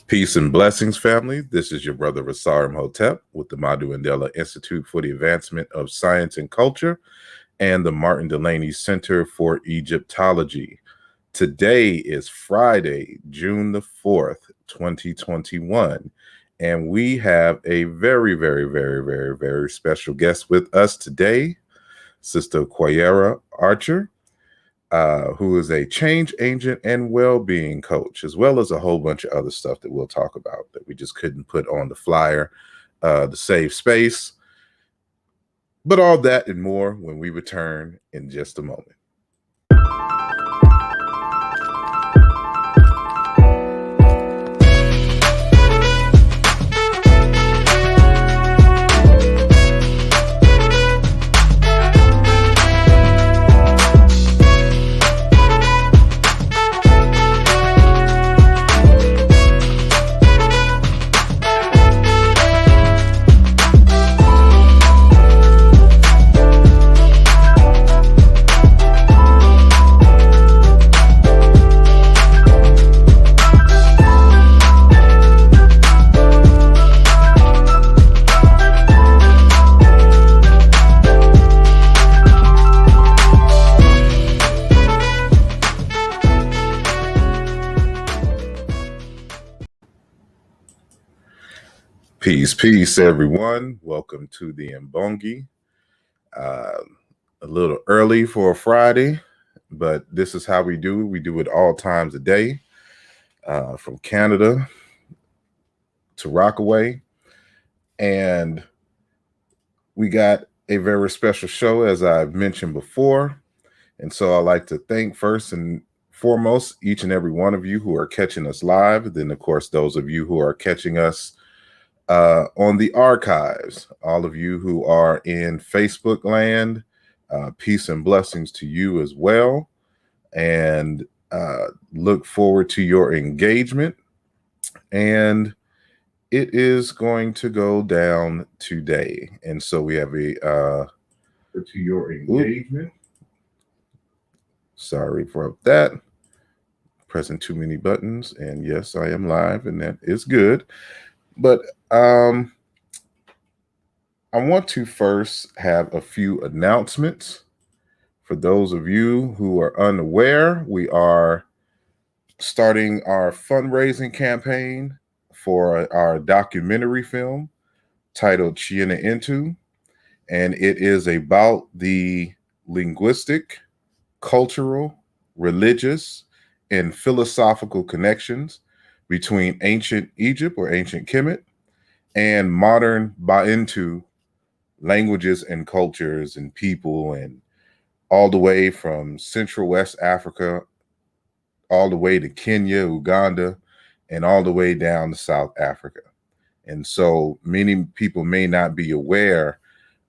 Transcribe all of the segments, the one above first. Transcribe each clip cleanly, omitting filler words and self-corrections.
Peace and blessings, family. This is your brother Asarimhotep with the Madu Mandela Institute for the Advancement of Science and Culture and the Martin Delaney Center for Egyptology. Today is Friday, June the 4th, 2021, and we have a very special guest with us today, Sister Kwayera Archer. Who is a change agent and well-being coach, as well as a whole bunch of other stuff that we'll talk about that we just couldn't put on the flyer to save space. But all that and more when we return in just a moment. Peace, everyone. Welcome to the Mbongi. A little early for a Friday, but this is how we do it. We do it all times a day, from Canada to Rockaway. And we got a very special show, as I've mentioned before. And so I'd like to thank first and foremost each and every one of you who are catching us live. Then, of course, those of you who are catching us on the archives, all of you who are in Facebook land, peace and blessings to you as well, and look forward to your engagement. And it is going to go down today, and so we have a to your engagement. Sorry for that, pressing too many buttons, and yes, I am live, and that is good. But I want to first have a few announcements. For those of you who are unaware, we are starting our fundraising campaign for our documentary film titled Chiena Into, and it is about the linguistic, cultural, religious, and philosophical connections between ancient Egypt or ancient Kemet and modern Bantu languages and cultures and people, and all the way from Central West Africa, all the way to Kenya, Uganda, and all the way down to South Africa. And so many people may not be aware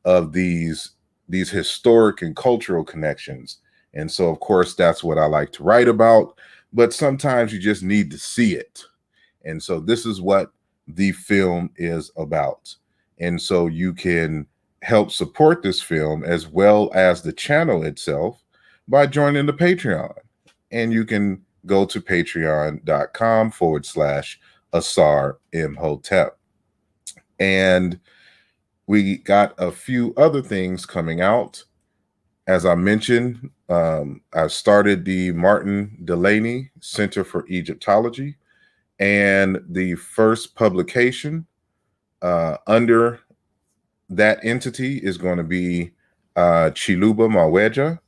of these historic and cultural connections. And so, of course, that's what I like to write about. But sometimes you just need to see it. And so this is what the film is about. And so you can help support this film as well as the channel itself by joining the Patreon. And you can go to patreon.com/asarimhotep. And we got a few other things coming out. As I mentioned, I've started the Martin Delaney Center for Egyptology, and the first publication under that entity is going to be Chiluba Maweja,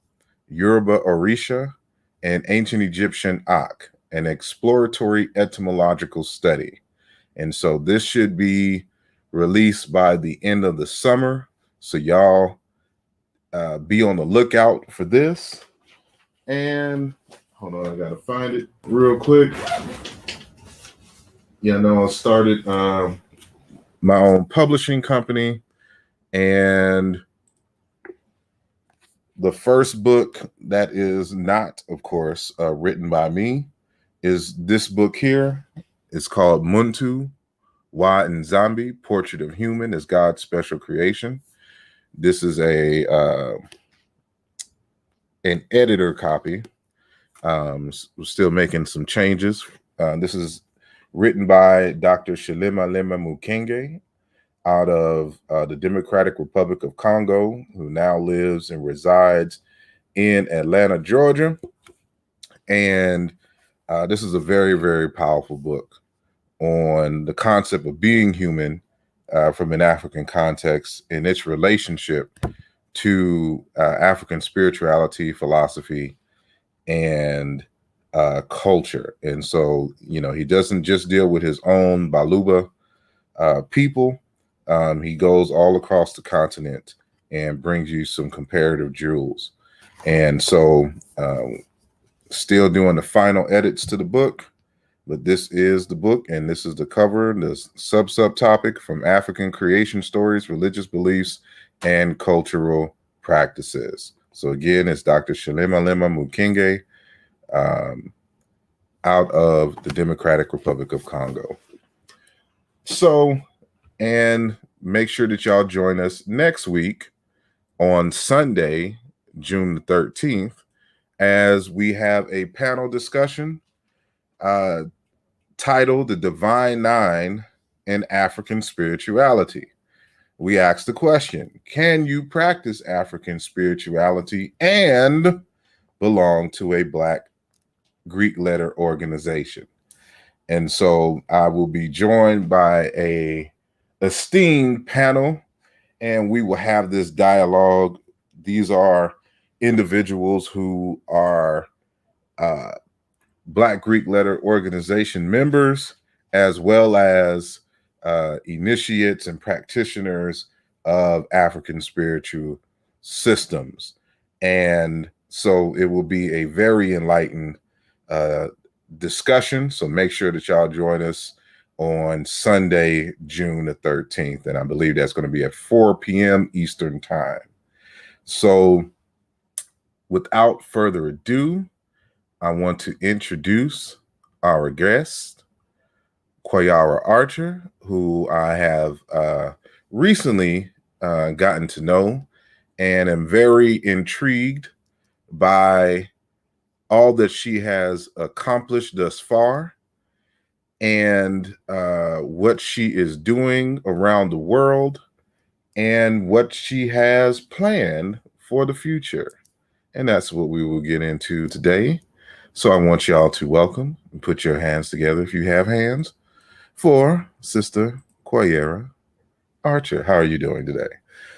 Yoruba Orisha, and Ancient Egyptian Ak, an exploratory etymological study. And so this should be released by the end of the summer. So y'all be on the lookout for this. And hold on, I gotta find it real quick. Yeah, no, I started my own publishing company, and the first book that is not, of course, written by me is this book here. It's called Muntu, Wa and Zombie, Portrait of Human as God's Special Creation. This is an editor copy. We're still making some changes. This is written by Dr. Shalima Lema Mukenge out of the Democratic Republic of Congo, who now lives and resides in Atlanta, Georgia. And this is a very, very powerful book on the concept of being human from an African context in its relationship to African spirituality, philosophy, and culture. And so, he doesn't just deal with his own Baluba people. He goes all across the continent and brings you some comparative jewels. And so, still doing the final edits to the book, but this is the book, and this is the cover, the subtopic from African creation stories, religious beliefs, and cultural practices. So again, it's Dr. Shalima Lema Mukenge out of the Democratic Republic of Congo. So, and make sure that y'all join us next week on Sunday, June the 13th, as we have a panel discussion titled The Divine Nine in African Spirituality. We asked the question, can you practice African spirituality and belong to a Black Greek letter organization? And so I will be joined by a esteemed panel, and we will have this dialogue. These are individuals who are Black Greek letter organization members, as well as initiates and practitioners of African spiritual systems. And so it will be a very enlightened discussion. So make sure that y'all join us on Sunday, June the 13th. And I believe that's going to be at 4 p.m. Eastern Time. So without further ado, I want to introduce our guest, Kwayera Archer, who I have recently gotten to know and am very intrigued by all that she has accomplished thus far and what she is doing around the world and what she has planned for the future. And that's what we will get into today. So I want y'all to welcome and put your hands together, if you have hands, for Sister Kwayera Archer. How are you doing today?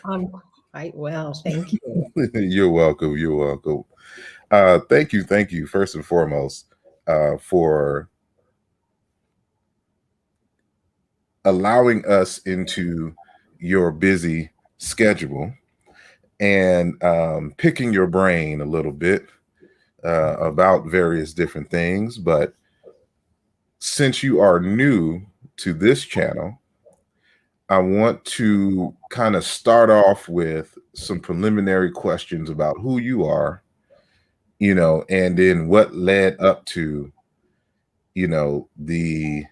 I'm quite well, thank you. You're welcome. You're welcome. Thank you, first and foremost, for allowing us into your busy schedule and picking your brain a little bit about various different things. But since you are new to this channel, I want to kind of start off with some preliminary questions about who you are, and then what led up to, the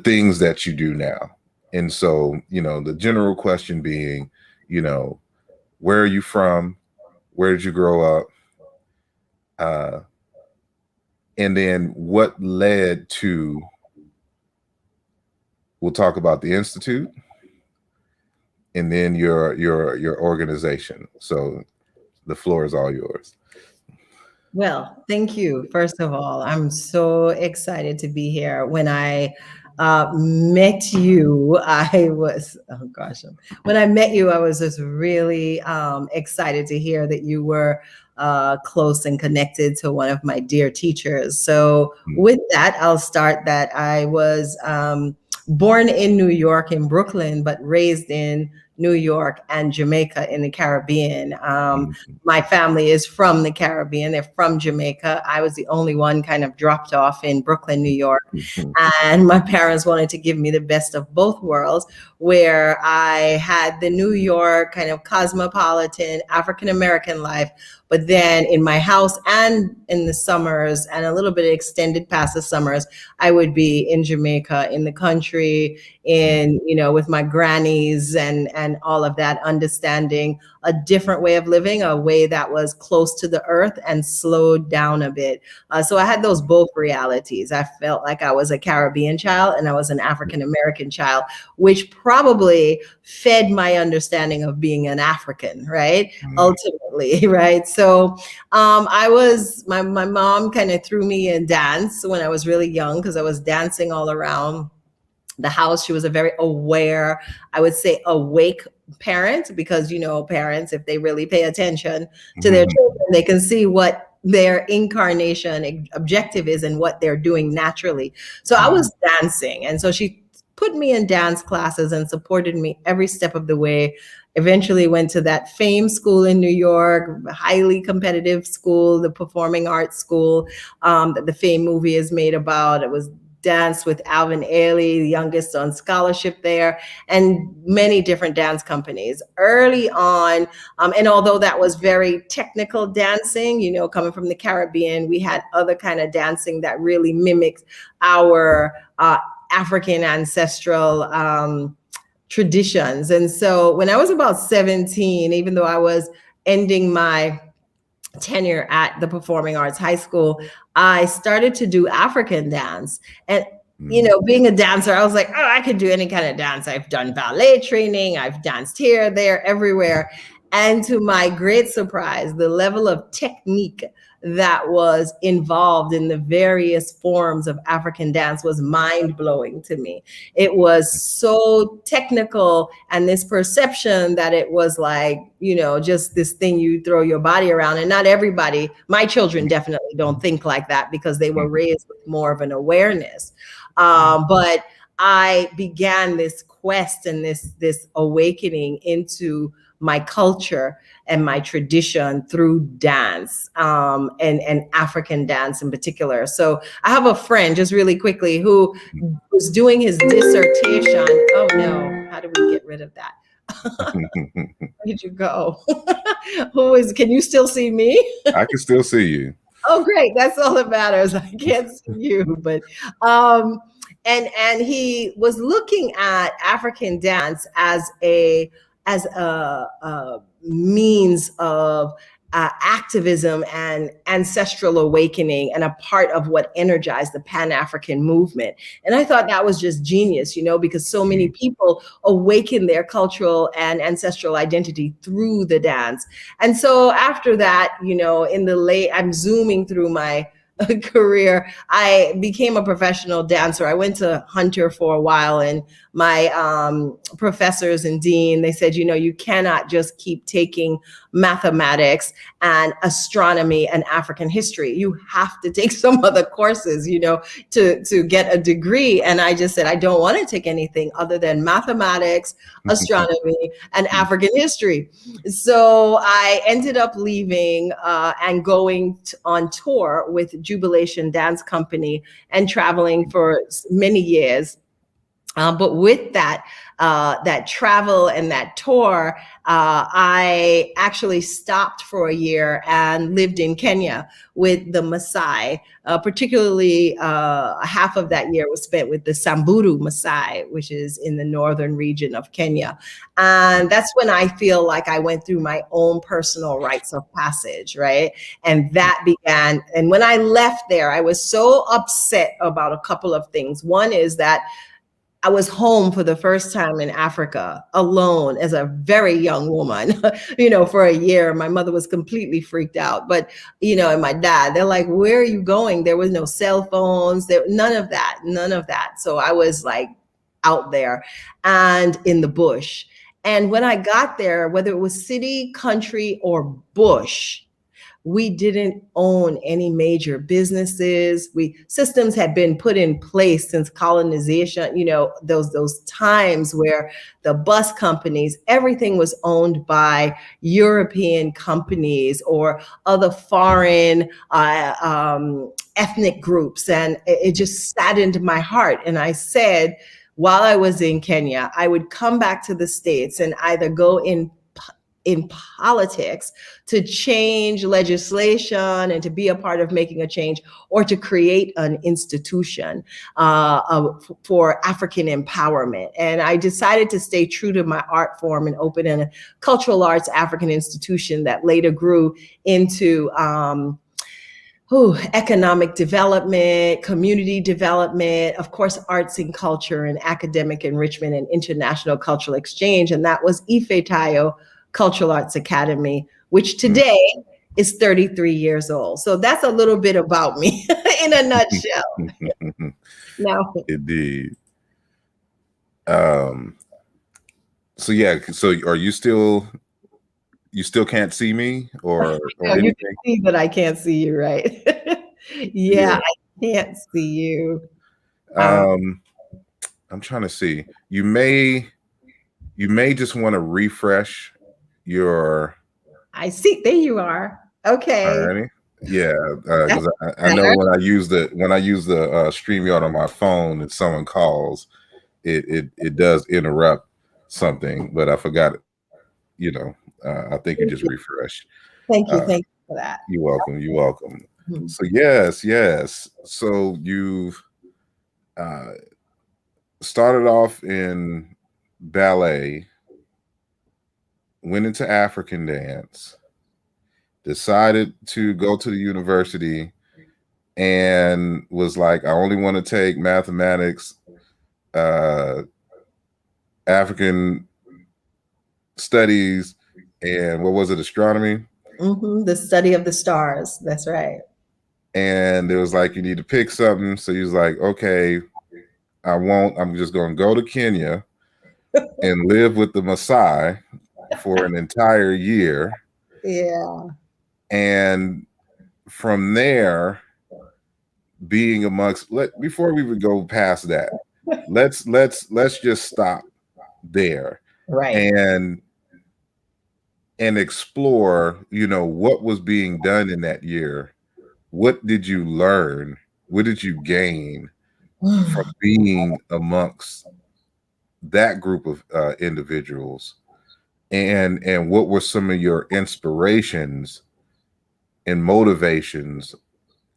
things that you do now. And so, the general question being, where are you from? Where did you grow up? And then what led to, we'll talk about the Institute and then your organization. So the floor is all yours. Well, thank you. First of all, I'm so excited to be here. When I met you, when I met you, I was just really excited to hear that you were close and connected to one of my dear teachers. So with that, I'll start that I was born in New York, in Brooklyn, but raised in New York and Jamaica in the Caribbean. My family is from the Caribbean. They're from Jamaica. I was the only one kind of dropped off in Brooklyn, New York. And my parents wanted to give me the best of both worlds, where I had the New York kind of cosmopolitan African-American life, but then in my house and in the summers and a little bit extended past the summers, I would be in Jamaica, in the country, with my grannies and and all of that, understanding a different way of living, a way that was close to the earth and slowed down a bit. So I had those both realities. I felt like I was a Caribbean child and I was an African American child, which probably fed my understanding of being an African, right? Ultimately, right? So my mom kind of threw me in dance when I was really young because I was dancing all around the house. She was a very aware, I would say awake parent, because, you know, parents, if they really pay attention to their children, they can see what their incarnation objective is and what they're doing naturally. So I was dancing. And so she put me in dance classes and supported me every step of the way. Eventually went to that famed school in New York, highly competitive school, the Performing Arts School, that the famed movie is made about. It was danced with Alvin Ailey, the youngest on scholarship there, and many different dance companies early on. And although that was very technical dancing, you know, coming from the Caribbean, we had other kind of dancing that really mimics our African ancestral traditions. And so when I was about 17, even though I was ending my tenure at the Performing Arts High School, I started to do African dance. And, you know, being a dancer, I was like, oh, I could do any kind of dance. I've done ballet training, I've danced here, there, everywhere. And to my great surprise, the level of technique that was involved in the various forms of African dance was mind-blowing to me. It was so technical, and this perception that it was like, you know, just this thing you throw your body around. And not everybody, my children definitely don't think like that because they were raised with more of an awareness. But I began this quest and this awakening into my culture and my tradition through dance, and African dance in particular. So I have a friend, just really quickly, who was doing his dissertation. Oh no, how do we get rid of that? Where did you go? Can you still see me? I can still see you. Oh, great. That's all that matters. I can't see you, but, and he was looking at African dance as a means of activism and ancestral awakening, and a part of what energized the Pan-African movement. And I thought that was just genius, you know, because so many people awaken their cultural and ancestral identity through the dance. And so after that, you know, I'm zooming through my career, I became a professional dancer. I went to Hunter for a while, and my professors and dean, they said, you know, you cannot just keep taking mathematics and astronomy and African history. You have to take some other courses, you know, to get a degree. And I just said, I don't want to take anything other than mathematics, astronomy, and African history. So I ended up leaving and going on tour with Jubilation Dance Company and traveling for many years. But with that travel and that tour, I actually stopped for a year and lived in Kenya with the Maasai. Particularly, half of that year was spent with the Samburu Maasai, which is in the northern region of Kenya. And that's when I feel like I went through my own personal rites of passage, right? And that began. And when I left there, I was so upset about a couple of things. One is that I was home for the first time in Africa alone as a very young woman, you know, for a year. My mother was completely freaked out, but, you know, and my dad, they're like, where are you going? There was no cell phones, none of that. So I was like out there and in the bush. And when I got there, whether it was city, country, or bush, we didn't own any major businesses. Systems had been put in place since colonization, you know, those times where the bus companies, everything was owned by European companies or other foreign ethnic groups. And it just saddened my heart. And I said, while I was in Kenya, I would come back to the States and either go in in politics to change legislation and to be a part of making a change, or to create an institution for African empowerment. And I decided to stay true to my art form and open a cultural arts African institution that later grew into economic development, community development, of course, arts and culture and academic enrichment and international cultural exchange. And that was Ifetayo Cultural Arts Academy, which today is 33 years old. So that's a little bit about me in a nutshell. No. Indeed. So yeah, so are you still can't see me or No, you can see, but I can't see you, right? Yeah, I can't see you. I'm trying to see. You may just want to refresh your. I see. There you are. Okay. Alrighty. Yeah, because I know when I use the StreamYard on my phone and someone calls, it does interrupt something, but I forgot it. I think you just refresh. Thank you. Thank you for that. You're welcome. You're welcome. Mm-hmm. So yes. So you've started off in ballet, went into African dance, decided to go to the university, and was like, I only want to take mathematics, African studies, and what was it, astronomy? Mm-hmm. The study of the stars. That's right. And it was like, you need to pick something. So he was like, okay, I'm just going to go to Kenya and live with the Maasai for an entire year. Yeah. And from there, being amongst, before we would go past that, let's just stop there. Right. And explore, what was being done in that year. What did you learn? What did you gain from being amongst that group of individuals? And what were some of your inspirations and motivations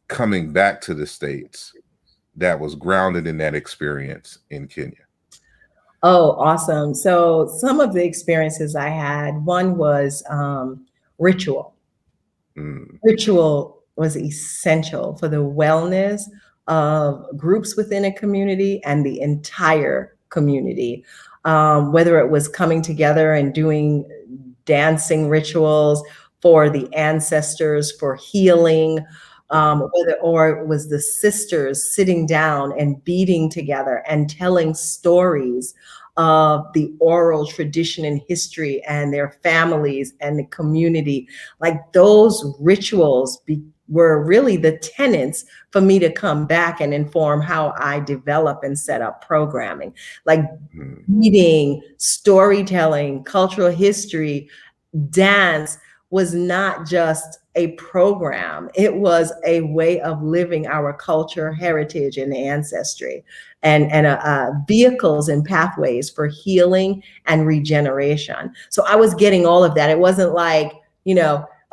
coming back to the States that was grounded in that experience in Kenya? Oh, awesome. So some of the experiences I had, one was ritual. Ritual was essential for the wellness of groups within a community and the entire community. Whether it was coming together and doing dancing rituals for the ancestors, for healing, or it was the sisters sitting down and beating together and telling stories of the oral tradition and history and their families and the community. Like those rituals were really the tenets for me to come back and inform how I develop and set up programming. Like reading, storytelling, cultural history, dance was not just a program. It was a way of living our culture, heritage, and ancestry, and vehicles and pathways for healing and regeneration. So I was getting all of that. It wasn't like,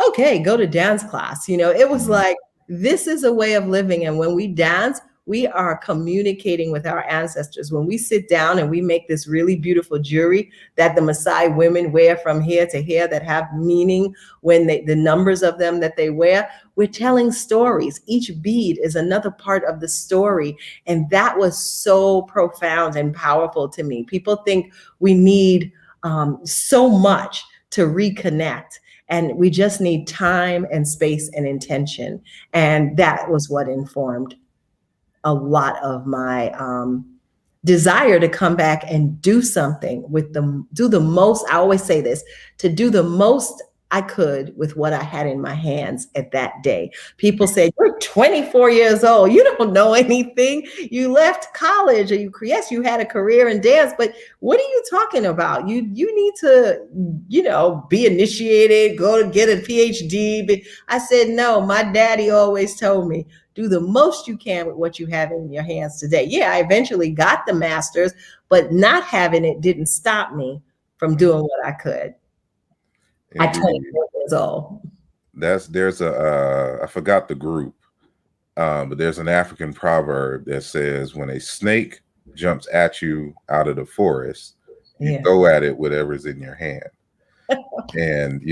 okay, go to dance class. It was like, this is a way of living. And when we dance, we are communicating with our ancestors. When we sit down and we make this really beautiful jewelry that the Maasai women wear from here to here that have meaning when the numbers of them that they wear, we're telling stories. Each bead is another part of the story. And that was so profound and powerful to me. People think we need so much to reconnect. And we just need time and space and intention. And that was what informed a lot of my desire to come back and do something with them, do the most, I always say this, to do the most I could with what I had in my hands at that day. People say, you're 24 years old. You don't know anything. You left college, or yes, you had a career in dance, but what are you talking about? You need to, be initiated, go to get a PhD. But I said, no, my daddy always told me, do the most you can with what you have in your hands today. Yeah, I eventually got the master's, but not having it didn't stop me from doing what I could. At Indeed. 24 years old. There's I forgot the group, but there's an African proverb that says when a snake jumps at you out of the forest, you Yeah. go at it whatever's in your hand. And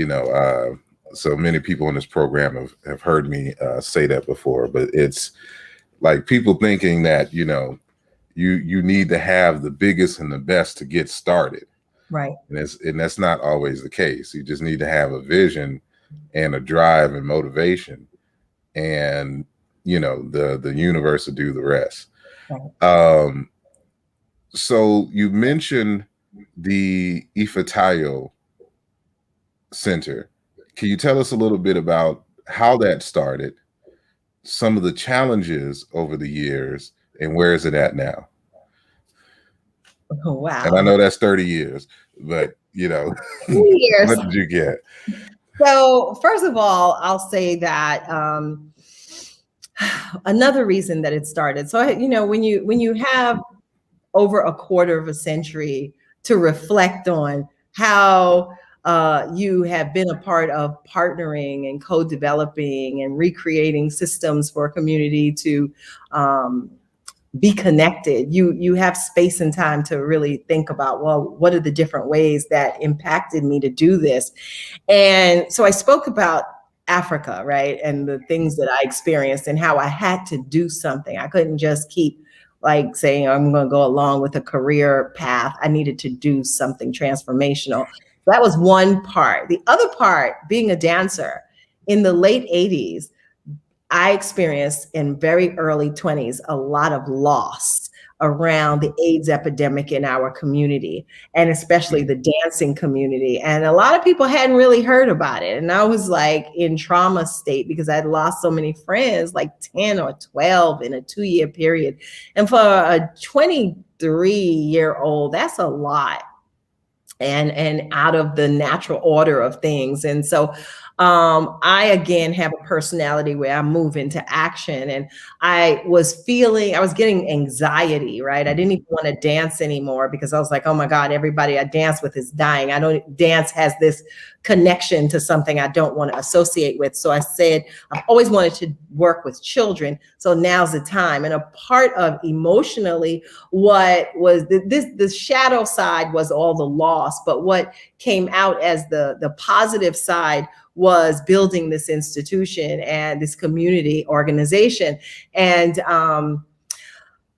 so many people in this program have heard me say that before, but it's like people thinking that you need to have the biggest and the best to get started. Right. And that's not always the case. You just need to have a vision and a drive and motivation, and the universe will do the rest. Right. So you mentioned the Ifatayo Center. Can you tell us a little bit about how that started, some of the challenges over the years, and where is it at now? Oh, wow. And I know that's 30 years, but Years. what did you get? So first of all, I'll say that another reason that it started. So when you have over a quarter of a century to reflect on how you have been a part of partnering and co-developing and recreating systems for a community to be connected, you have space and time to really think about, well, what are the different ways that impacted me to do this? And so I spoke about Africa, right? And the things that I experienced and how I had to do something. I couldn't just keep like saying, I'm going to go along with a career path. I needed to do something transformational. That was one part. The other part, being a dancer in the late 80s, I experienced in very early 20s a lot of loss around the AIDS epidemic in our community, and especially the dancing community. And a lot of people hadn't really heard about it. And I was like in trauma state because I'd lost so many friends, like 10 or 12 in a 2-year period. And for a 23-year-old, that's a lot. And out of the natural order of things. And so I, again, have a personality where I move into action, and I was getting anxiety, right? I didn't even want to dance anymore because I was like, oh my God, everybody I dance with is dying. Dance has this connection to something I don't want to associate with. So I said, I've always wanted to work with children. So now's the time. And a part of emotionally what was the shadow side was all the loss, but what came out as the positive side was building this institution and this community organization. And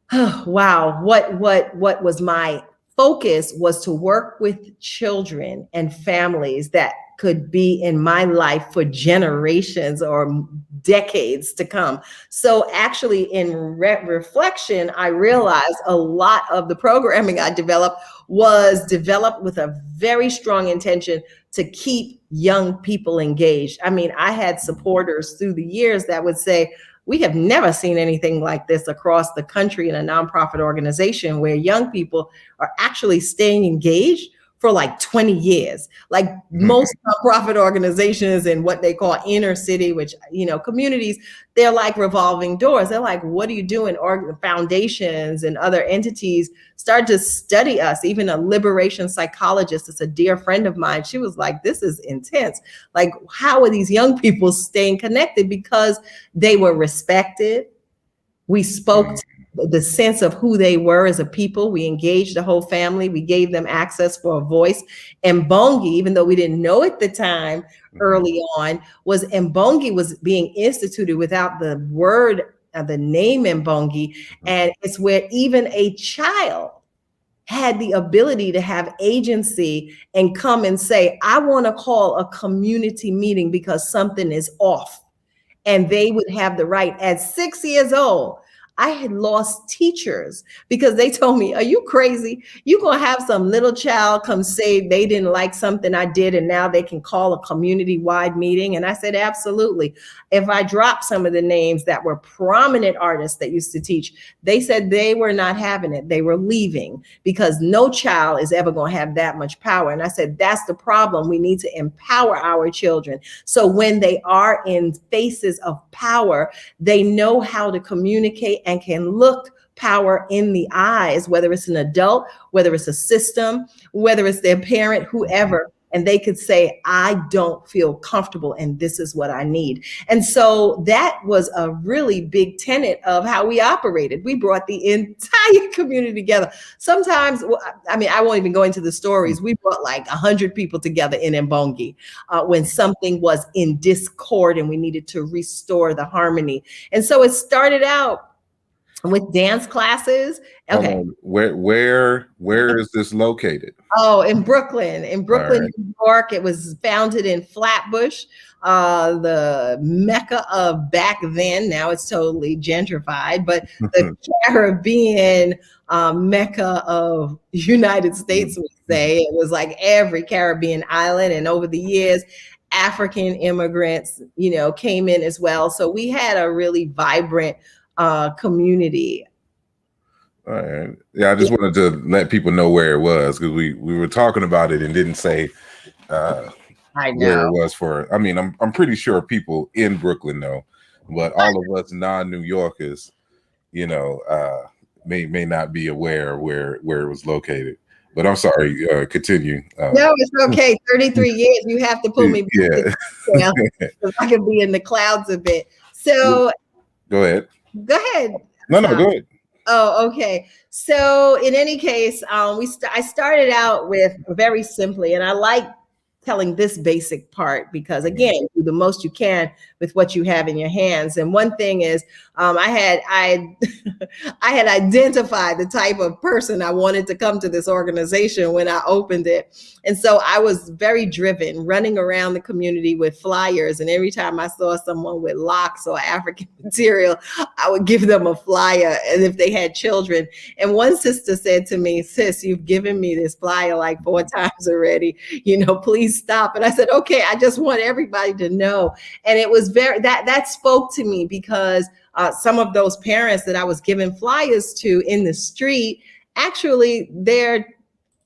wow, what was my focus was to work with children and families that could be in my life for generations or decades to come. So actually in reflection, I realized a lot of the programming I developed was developed with a very strong intention to keep young people engaged. I mean, I had supporters through the years that would say, we have never seen anything like this across the country in a nonprofit organization where young people are actually staying engaged for like 20 years. Like most nonprofit organizations in what they call inner city, which, communities, they're like revolving doors. They're like, what are you doing? Or foundations and other entities start to study us. Even a liberation psychologist, it's a dear friend of mine, she was like, this is intense. Like, how are these young people staying connected? Because they were respected. We spoke to the sense of who they were as a people. We engaged the whole family. We gave them access for a voice. And Mbongi, even though we didn't know at the time, early on, Mbongi was being instituted without the word, the name Mbongi. And it's where even a child had the ability to have agency and come and say, I want to call a community meeting because something is off. And they would have the right. At 6 years old, I had lost teachers because they told me, are you crazy? You're going to have some little child come say they didn't like something I did and now they can call a community-wide meeting? And I said, absolutely. If I drop some of the names that were prominent artists that used to teach, they said they were not having it. They were leaving because no child is ever going to have that much power. And I said, that's the problem. We need to empower our children. So when they are in spaces of power, they know how to communicate and can look power in the eyes, whether it's an adult, whether it's a system, whether it's their parent, whoever, and they could say, I don't feel comfortable and this is what I need. And so that was a really big tenet of how we operated. We brought the entire community together. Sometimes, I mean, I won't even go into the stories. We brought like 100 people together in Mbongi when something was in discord and we needed to restore the harmony. And so it started out with dance classes. Okay. Where is this located? Oh, in Brooklyn, right. New York. It was founded in Flatbush, the Mecca of back then. Now it's totally gentrified, but the Caribbean Mecca of United States, we say. It was like every Caribbean island. And over the years, African immigrants, came in as well. So we had a really vibrant community. All right. Yeah, I just wanted to let people know where it was, because we were talking about it and didn't say I know where it was for. I mean, I'm pretty sure people in Brooklyn know, but all of us non-New Yorkers, may not be aware where it was located. But I'm sorry, continue. No, it's okay. 33 years, you have to pull me back. Yeah, I can be in the clouds a bit. So go ahead. Go ahead. No, go ahead. Oh, okay. So in any case, I started out with very simply, and I like telling this basic part because, again, do the most you can with what you have in your hands. And one thing is, I had identified the type of person I wanted to come to this organization when I opened it. And so I was very driven, running around the community with flyers. And every time I saw someone with locks or African material, I would give them a flyer. And if they had children, and one sister said to me, sis, you've given me this flyer like 4 times already, please stop. And I said, okay, I just want everybody to know. And it was that spoke to me because some of those parents that I was giving flyers to in the street, actually their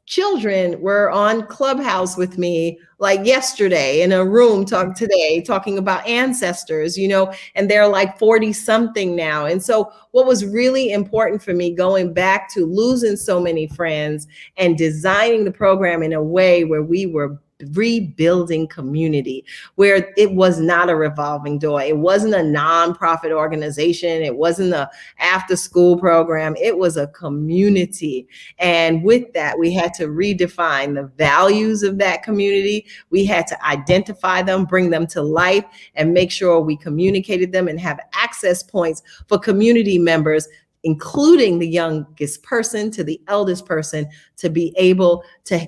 children were on Clubhouse with me like yesterday in a room talking about ancestors, and they're like 40 something now. And so what was really important for me, going back to losing so many friends and designing the program in a way where we were rebuilding community, where it was not a revolving door. It wasn't a nonprofit organization. It wasn't a after school program. It was a community. And with that, we had to redefine the values of that community. We had to identify them, bring them to life, and make sure we communicated them and have access points for community members, including the youngest person to the eldest person, to be able to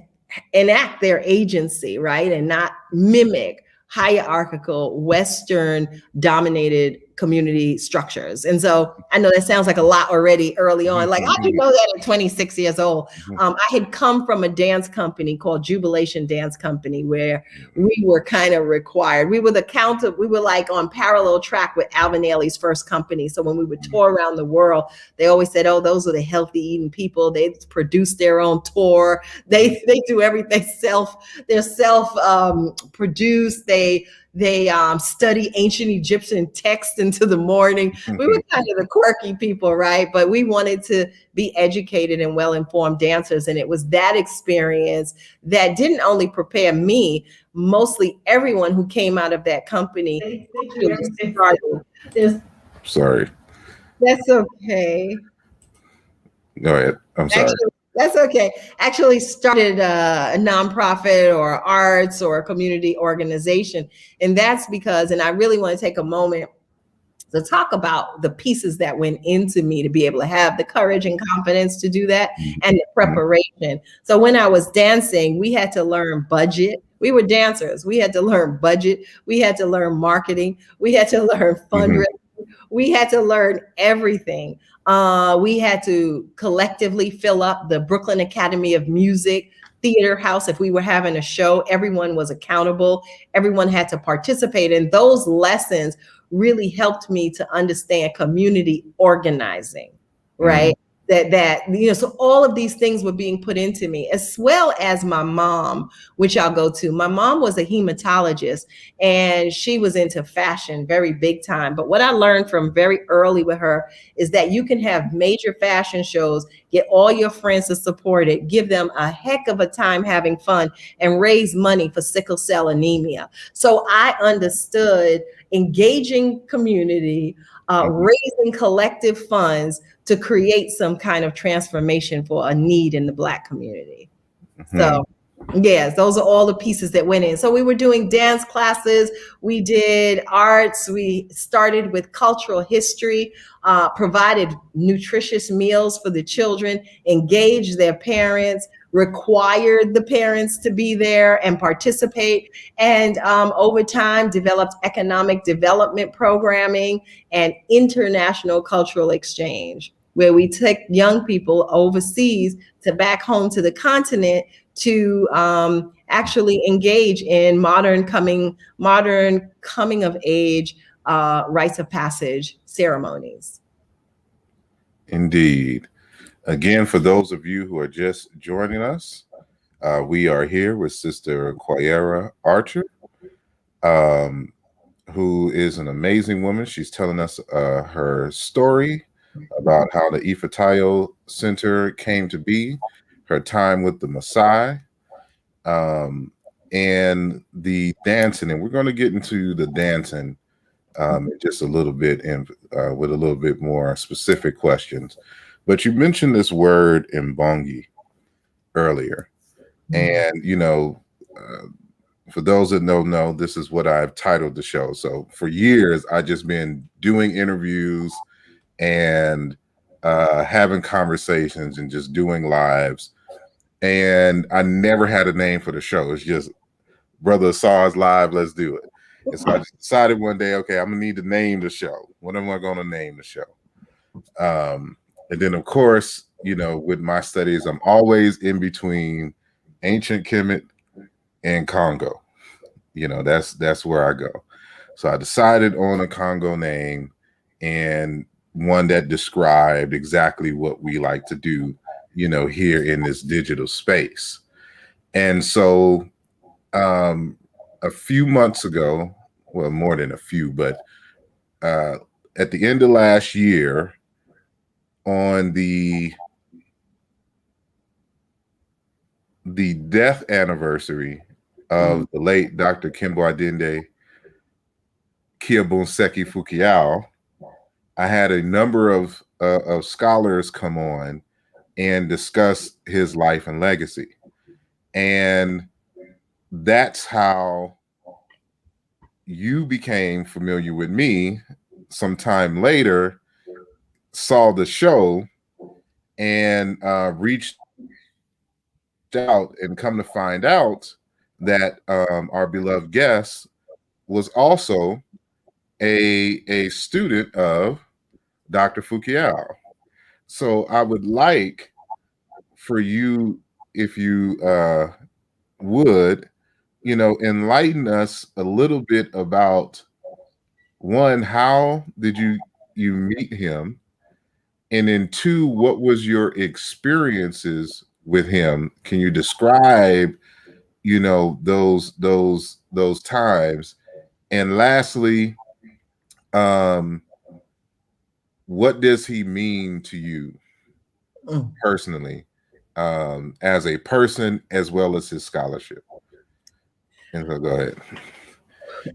enact their agency, right? And not mimic hierarchical, Western dominated community structures. And so I know that sounds like a lot already early on. Like, how'd you know that at 26 years old? I had come from a dance company called Jubilation Dance Company, where we were kind of required. We were we were like on parallel track with Alvin Ailey's first company. So when we would tour around the world, they always said, oh, those are the healthy eating people. They produce their own tour. They do everything they're self-produced. They study ancient Egyptian texts into the morning. We were kind of the quirky people, right? But we wanted to be educated and well-informed dancers. And it was that experience that didn't only prepare me, mostly everyone who came out of that company. Sorry. That's okay. Go ahead. I'm sorry. That's okay. Actually started a nonprofit or arts or a community organization. And that's because, and I really want to take a moment to talk about the pieces that went into me to be able to have the courage and confidence to do that, and the preparation. So when I was dancing, we had to learn budget. We were dancers. We had to learn budget. We had to learn marketing. We had to learn fundraising. We had to learn everything. We had to collectively fill up the Brooklyn Academy of Music theater house. If we were having a show, everyone was accountable. Everyone had to participate. And those lessons really helped me to understand community organizing, right? so all of these things were being put into me, as well as my mom, which I'll go to. My mom was a hematologist, and she was into fashion very big time. But what I learned from very early with her is that you can have major fashion shows, get all your friends to support it, give them a heck of a time having fun, and raise money for sickle cell anemia. So I understood engaging community, raising collective funds to create some kind of transformation for a need in the Black community. So yes, those are all the pieces that went in. So we were doing dance classes, we did arts, we started with cultural history, provided nutritious meals for the children, engaged their parents, required the parents to be there and participate, and over time developed economic development programming and international cultural exchange, where we take young people overseas to back home to the continent to actually engage in modern coming of age rites of passage ceremonies. Indeed. Again, for those of you who are just joining us, we are here with Sister Kwayera Archer, who is an amazing woman. She's telling us her story about how the Ifatayo Center came to be, her time with the Maasai, and the dancing. And we're going to get into the dancing just a little bit and with a little bit more specific questions. But you mentioned this word Mbongi earlier. And, for those that don't know, this is what I've titled the show. So for years, I've just been doing interviews and having conversations and just doing lives. And I never had a name for the show. It's just, brother saw us live, let's do it. And so I just decided one day, okay, I'm gonna need to name the show. What am I gonna name the show? And then of course, with my studies, I'm always in between ancient Kemet and Congo. That's where I go. So I decided on a Congo name and one that described exactly what we like to do, here in this digital space. And so a few months ago, well, more than a few, but at the end of last year, on the death anniversary of the late Dr. Kembo Adinde Kiabonseki Fukiao, I had a number of scholars come on and discuss his life and legacy. And that's how you became familiar with me sometime later, saw the show, and reached out, and come to find out that our beloved guest was also a student of Dr. Fukiao. So I would like for you, if you would, enlighten us a little bit about, one, how did you meet him? And then two, what was your experiences with him? Can you describe, those times? And lastly, what does he mean to you personally, as a person, as well as his scholarship? And so go ahead.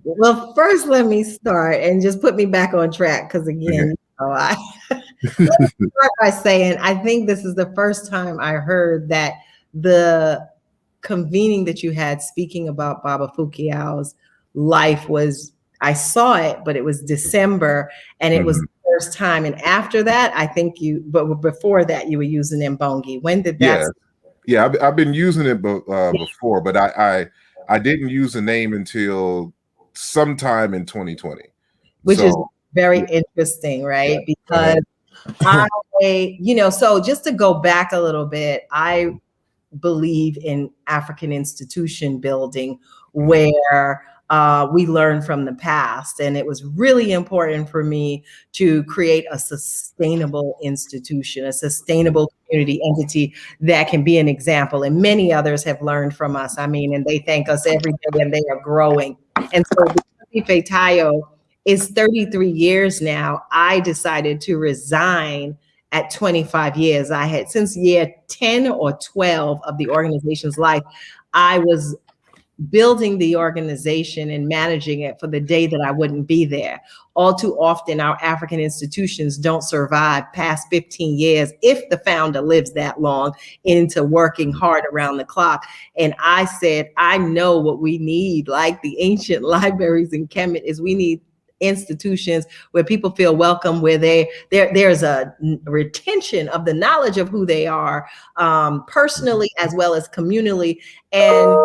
Well, first, let me start and just put me back on track, because again, let me start by saying I think this is the first time I heard that the convening that you had speaking about Baba Fukiao's life was, I saw it, but it was December, and it was the first time. And after that, I think but before that, you were using Mbongi. When did that? Yeah, I've been using it before, but I didn't use the name until sometime in 2020. Which is very interesting, right? Because so just to go back a little bit, I believe in African institution building, where we learn from the past. And it was really important for me to create a sustainable institution, a sustainable community entity that can be an example. And many others have learned from us. I mean, and they thank us every day, and they are growing. And so Ife Tayo is 33 years now. I decided to resign at 25 years. I had, since year 10 or 12 of the organization's life, I was building the organization and managing it for the day that I wouldn't be there. All too often, our African institutions don't survive past 15 years, if the founder lives that long, into working hard around the clock. And I said, I know what we need, like the ancient libraries in Kemet, is we need institutions where people feel welcome, where there's a retention of the knowledge of who they are, personally as well as communally. And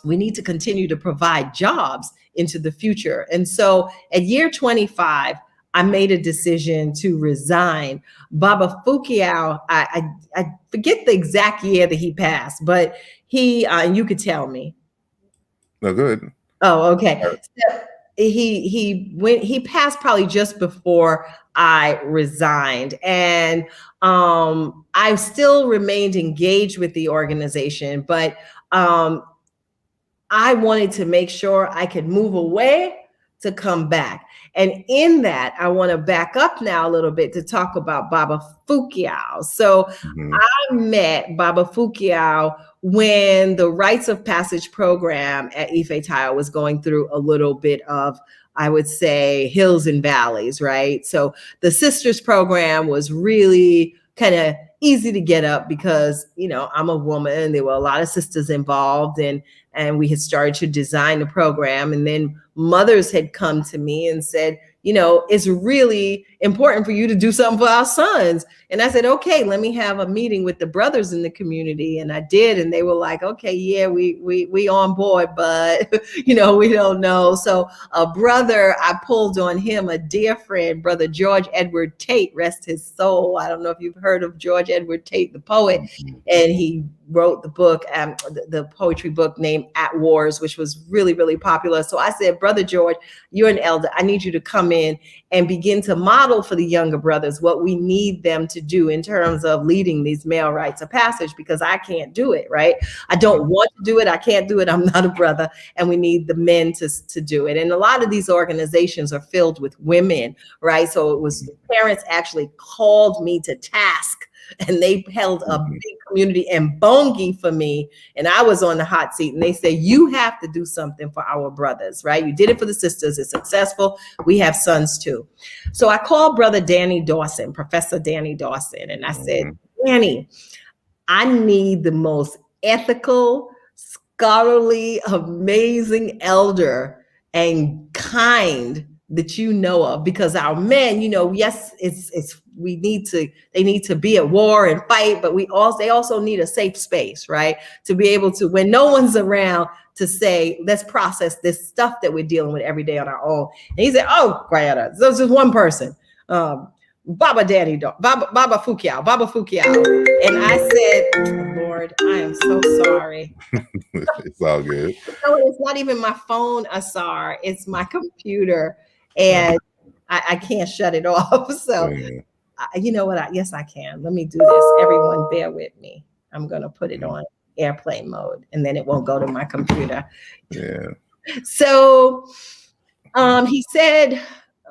we need to continue to provide jobs into the future. And so at year 25, I made a decision to resign. Baba Fukiao, I forget the exact year that he passed, but he, and you could tell me. No, good. Oh, okay. So he passed probably just before I resigned. And I still remained engaged with the organization, but I wanted to make sure I could move away to come back. And in that, I want to back up now a little bit to talk about Baba Fukiao. So I met Baba Fukiao when the Rites of Passage program at Ife Tayo was going through a little bit of, I would say, hills and valleys, right? So the Sisters program was really kind of easy to get up because, you know, I'm a woman. There were a lot of sisters involved, and we had started to design the program. And then mothers had come to me and said, you know, it's really important for you to do something for our sons. And I said, okay, let me have a meeting with the brothers in the community. And I did. And they were like, okay, yeah, we on board, but, you know, we don't know. So a brother, I pulled on him, a dear friend, Brother George Edward Tate, rest his soul. I don't know if you've heard of George Edward Tate, the poet. And he wrote the book, the poetry book named At Wars, which was really, really popular. So I said, Brother George, you're an elder. I need you to come in and begin to model for the younger brothers what we need them to do in terms of leading these male rites of passage, because I can't do it, right? I don't want to do it. I can't do it. I'm not a brother. And we need the men to do it. And a lot of these organizations are filled with women, right? So it was, the parents actually called me to task, and they held a big community and bongi for me. And I was on the hot seat, and they said, you have to do something for our brothers, right? You did it for the sisters. It's successful. We have sons too. So I called Brother Danny Dawson, Professor Danny Dawson. And I said, Danny, I need the most ethical, scholarly, amazing elder and kind that you know of, because our men, you know, yes, they need to be at war and fight, but they also need a safe space, right? To be able to, when no one's around, to say, let's process this stuff that we're dealing with every day on our own. And he said, oh, Kwayera, so it's just one person. Baba Fukiao. And I said, oh, Lord, I am so sorry. It's all good. No, it's not even my phone, Asar. It's my computer. And I can't shut it off. So, you know what? Yes, I can. Let me do this. Everyone, bear with me. I'm going to put it on airplane mode, and then it won't go to my computer. Yeah. So he said,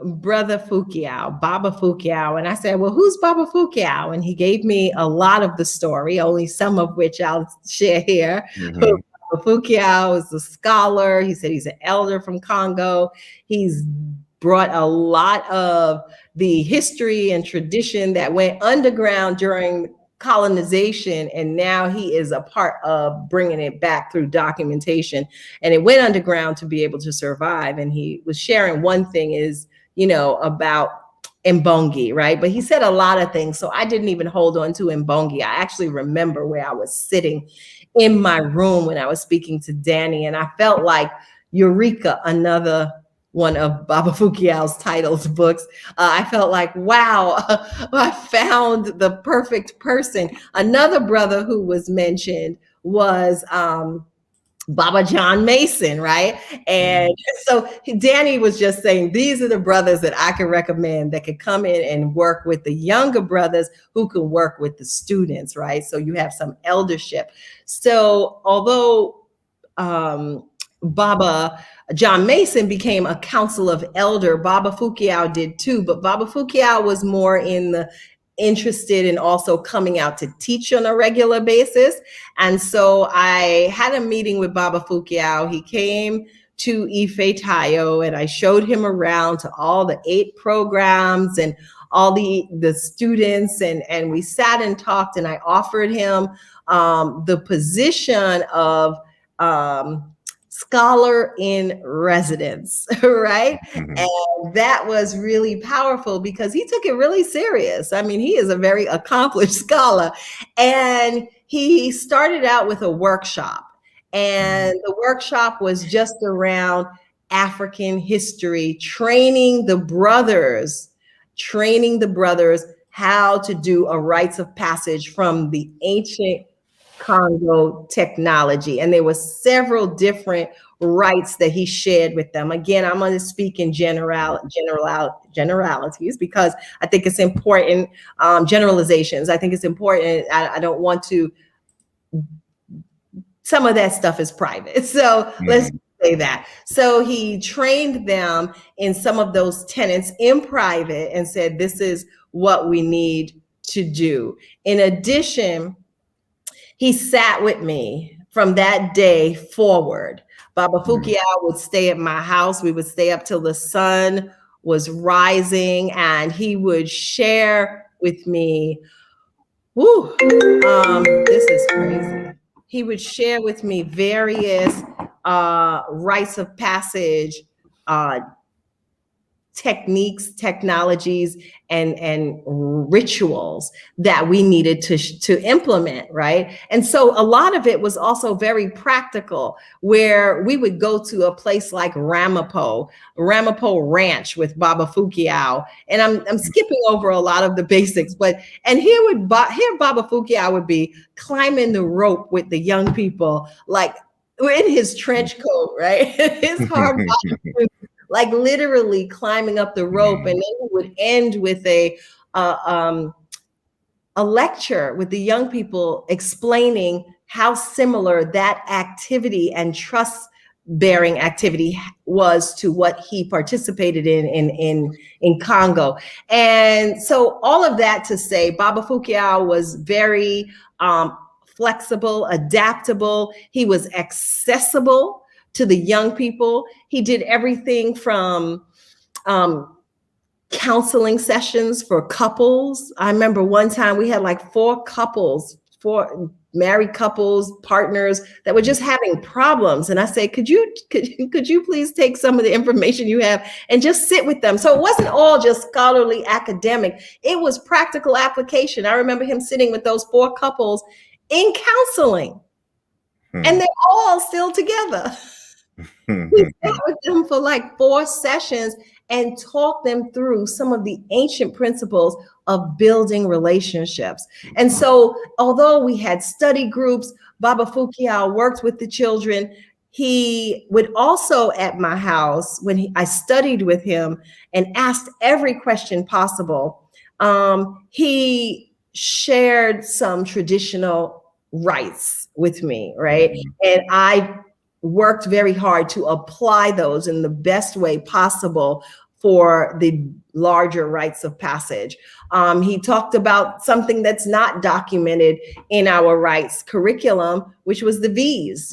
Brother Fukiao, Baba Fukiao. And I said, well, who's Baba Fukiao? And he gave me a lot of the story, only some of which I'll share here. Baba Fukiao is a scholar. He said he's an elder from Congo. He's brought a lot of the history and tradition that went underground during colonization, and now he is a part of bringing it back through documentation. And it went underground to be able to survive. And he was sharing one thing is, you know, about Mbongi, right? But he said a lot of things, so I didn't even hold on to Mbongi. I actually remember where I was sitting in my room when I was speaking to Danny, and I felt like Eureka, another one of Baba Fukiao's titles books. I felt like, wow, I found the perfect person. Another brother who was mentioned was Baba John Mason, right? And so Danny was just saying, these are the brothers that I can recommend that could come in and work with the younger brothers who can work with the students, right? So you have some eldership. So although Baba John Mason became a council of elder, Baba Fukiao did too, but Baba Fukiao was more interested in also coming out to teach on a regular basis. And so I had a meeting with Baba Fukiao. He came to Ife Tayo and I showed him around to all the 8 programs and all the students, and we sat and talked, and I offered him the position of scholar in residence, right? And that was really powerful because he took it really serious. I mean, he is a very accomplished scholar. And he started out with a workshop. And the workshop was just around African history, training the brothers how to do a rites of passage from the ancient Congo technology. And there were several different rights that he shared with them. Again, I'm going to speak in generalities because I think it's important. Generalizations. I think it's important. I don't want to. Some of that stuff is private. So let's say that. So he trained them in some of those tenets in private and said, this is what we need to do. In addition, he sat with me from that day forward. Baba Fukiao would stay at my house. We would stay up till the sun was rising, and he would share with me, this is crazy. He would share with me various rites of passage, techniques, technologies, and rituals that we needed to implement, right? And so a lot of it was also very practical, where we would go to a place like Ramapo Ranch with Baba Fukiao. And I'm skipping over a lot of the basics, and here Baba Fukiao would be climbing the rope with the young people, like in his trench coat, right? His hard body, like literally climbing up the rope. And then he would end with a lecture with the young people explaining how similar that activity and trust bearing activity was to what he participated in Congo. And so all of that to say, Baba Fukiao was very flexible, adaptable. He was accessible to the young people. He did everything from counseling sessions for couples. I remember one time we had like 4 married couples, partners that were just having problems. And I said, could you please take some of the information you have and just sit with them? So it wasn't all just scholarly academic. It was practical application. I remember him sitting with those 4 couples in counseling, and they're all still together. We sat with them for like 4 sessions and talked them through some of the ancient principles of building relationships. And so, although we had study groups, Baba Fukiao worked with the children. He would also, at my house, when I studied with him and asked every question possible, he shared some traditional rites with me, right? And I worked very hard to apply those in the best way possible for the larger rites of passage. He talked about something that's not documented in our rites curriculum, which was the V's.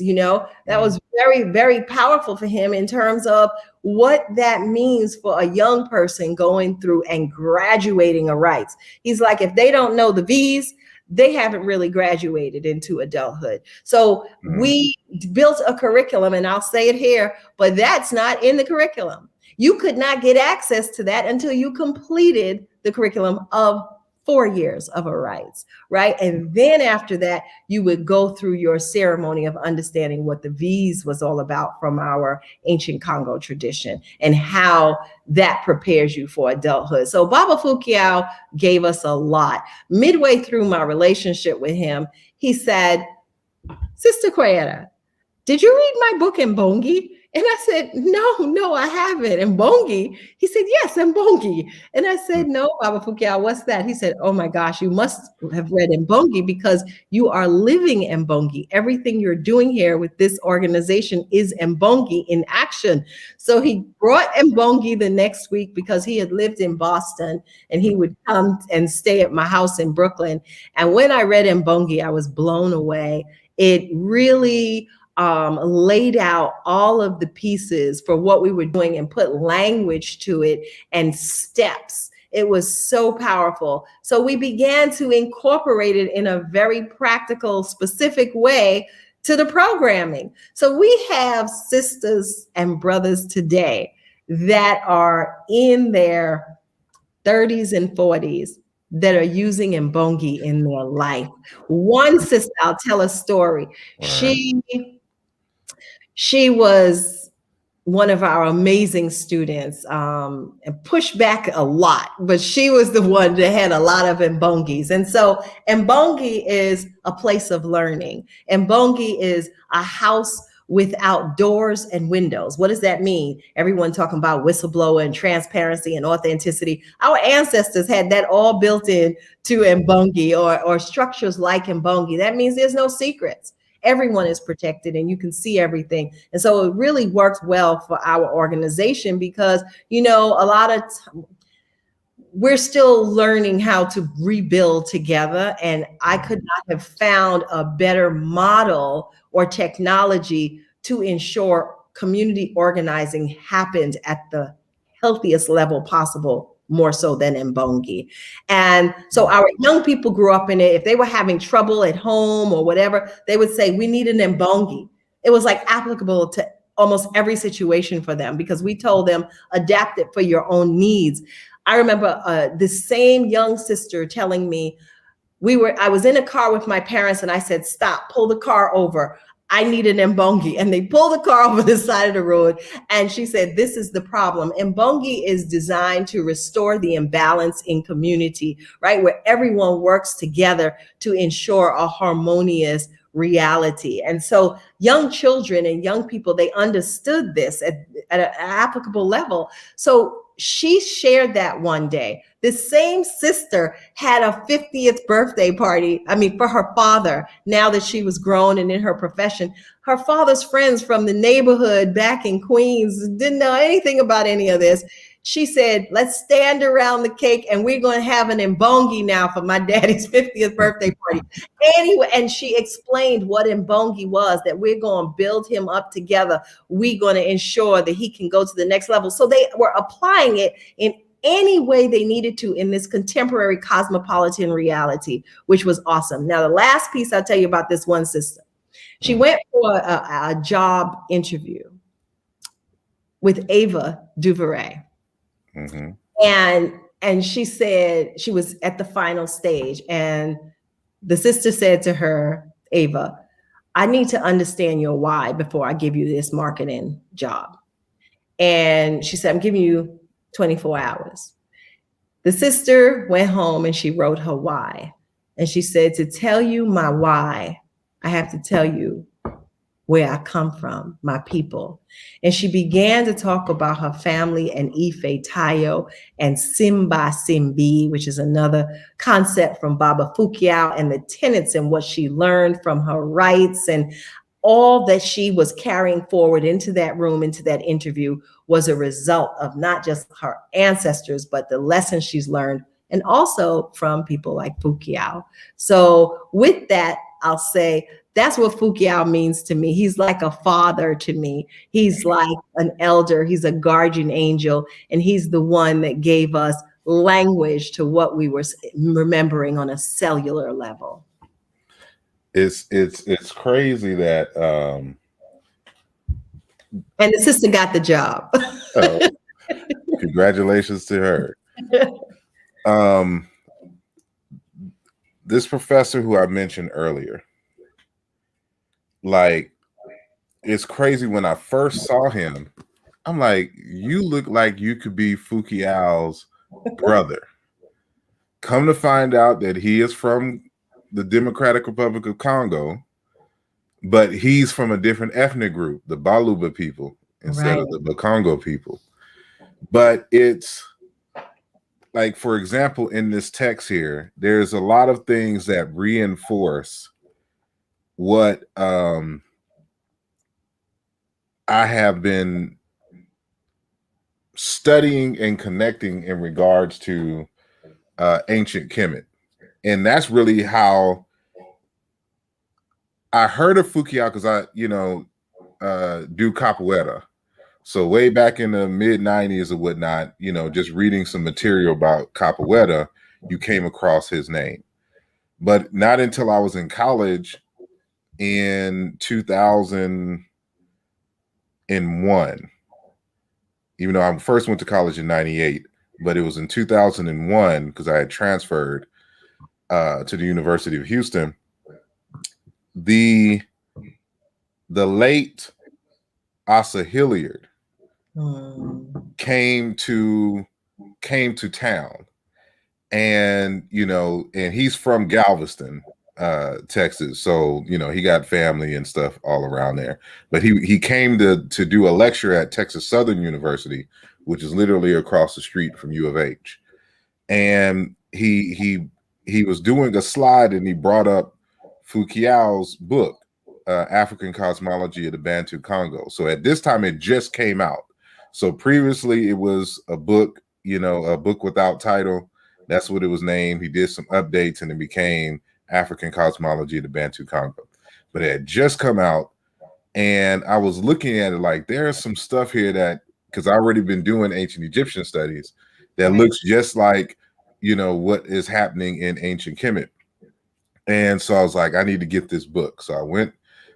That was very, very powerful for him in terms of what that means for a young person going through and graduating a rites. He's like, if they don't know the V's, they haven't really graduated into adulthood. So we built a curriculum, and I'll say it here, but that's not in the curriculum. You could not get access to that until you completed the curriculum of 4 years of a rites, right? And then after that, you would go through your ceremony of understanding what the V's was all about from our ancient Congo tradition and how that prepares you for adulthood. So Baba Fukiao gave us a lot. Midway through my relationship with him, he said, Sister Kwayera, did you read my book Mbongi? And I said, no, I haven't. Mbongi? He said, yes, Mbongi. And I said, no, Baba Fukia, what's that? He said, oh my gosh, you must have read Mbongi because you are living Mbongi. Everything you're doing here with this organization is Mbongi in action. So he brought Mbongi the next week because he had lived in Boston and he would come and stay at my house in Brooklyn. And when I read Mbongi, I was blown away. It really laid out all of the pieces for what we were doing and put language to it and steps. It was so powerful. So we began to incorporate it in a very practical, specific way to the programming. So we have sisters and brothers today that are in their 30s and 40s that are using Mbongi in their life. One sister, I'll tell a story. She was one of our amazing students and pushed back a lot, but she was the one that had a lot of Mbongis. And so Mbongi is a place of learning. Mbongi is a house without doors and windows. What does that mean? Everyone talking about whistleblower and transparency and authenticity. Our ancestors had that all built in to Mbongi or structures like Mbongi. That means there's no secrets. Everyone is protected and you can see everything. And so it really worked well for our organization because, you know, a lot of we're still learning how to rebuild together. And I could not have found a better model or technology to ensure community organizing happened at the healthiest level possible, more so than Mbongi. And so our young people grew up in it. If they were having trouble at home or whatever, they would say, we need an Mbongi. It was like applicable to almost every situation for them because we told them, adapt it for your own needs. I remember this same young sister telling me, I was in a car with my parents and I said, stop, pull the car over. I need an Mbongi. And they pulled the car over the side of the road. And she said, this is the problem. Mbongi is designed to restore the imbalance in community, right? Where everyone works together to ensure a harmonious reality. And so young children and young people, they understood this at an applicable level. So she shared that one day. This same sister had a 50th birthday party, for her father, now that she was grown and in her profession. Her father's friends from the neighborhood back in Queens didn't know anything about any of this. She said, let's stand around the cake and we're going to have an Mbongi now for my daddy's 50th birthday party. Anyway, and she explained what Mbongi was, that we're going to build him up together. We're going to ensure that he can go to the next level. So they were applying it in any way they needed to in this contemporary cosmopolitan reality, which was awesome. Now, the last piece I'll tell you about this one sister. She went for a job interview with Ava DuVernay. Mm-hmm. And she said she was at the final stage. And the sister said to her, Ava, I need to understand your why before I give you this marketing job. And she said, I'm giving you 24 hours. The sister went home and she wrote her why. And she said, to tell you my why, I have to tell you where I come from, my people. And she began to talk about her family and Ife Tayo and Simba Simbi, which is another concept from Baba Fukiao, and the tenets and what she learned from her rights, and all that she was carrying forward into that room, into that interview, was a result of not just her ancestors, but the lessons she's learned, and also from people like Fukiao. So with that, I'll say, that's what Fukiao means to me. He's like a father to me. He's like an elder. He's a guardian angel. And he's the one that gave us language to what we were remembering on a cellular level. It's crazy that and the sister got the job. Oh, congratulations to her. This professor who I mentioned earlier, like, it's crazy. When I first saw him, I'm like, you look like you could be Fukiao's brother. Come to find out that he is from the Democratic Republic of Congo, but he's from a different ethnic group, the Baluba people, instead Right. of the Bakongo people. But it's like, for example, in this text here, there's a lot of things that reinforce what I have been studying and connecting in regards to ancient Kemet. And that's really how I heard of Fukuyama, because I, do capoeira. So way back in the mid 90s or whatnot, just reading some material about capoeira, you came across his name. But not until I was in college in 2001, even though I first went to college in 98, but it was in 2001 because I had transferred to the University of Houston. The late Asa Hilliard came to town, and and he's from Galveston, Texas, so he got family and stuff all around there. But he came to do a lecture at Texas Southern University, which is literally across the street from U of H. And he was doing a slide, and he brought up Fukuyama's book, African Cosmology of the Bantu Congo. So at this time, it just came out. So previously, it was a book, a book without title. That's what it was named. He did some updates, and it became African Cosmology of the Bantu Congo. But it had just come out, and I was looking at it like, there's some stuff here that, because I already been doing ancient Egyptian studies, that looks just like, what is happening in ancient Kemet. And so I was like, I need to get this book. So I went,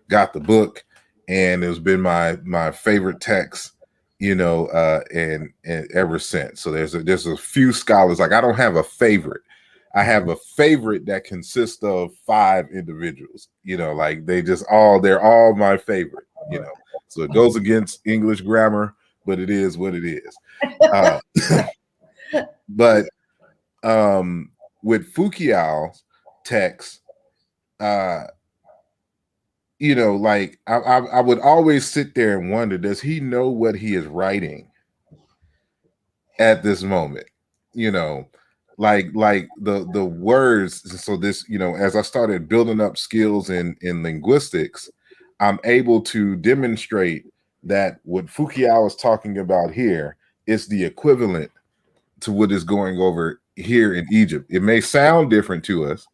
got the book, and it's been my favorite text, and ever since. So there's a few scholars, like, I don't have a favorite. I have a favorite that consists of 5 individuals, like they're all my favorite, So it goes against English grammar, but it is what it is. But with Fukuyama's text, like I would always sit there and wonder, does he know what he is writing at this moment? Like the words. So this, as I started building up skills in linguistics, I'm able to demonstrate that what Fukuyama is talking about here is the equivalent to what is going over here in Egypt. It may sound different to us,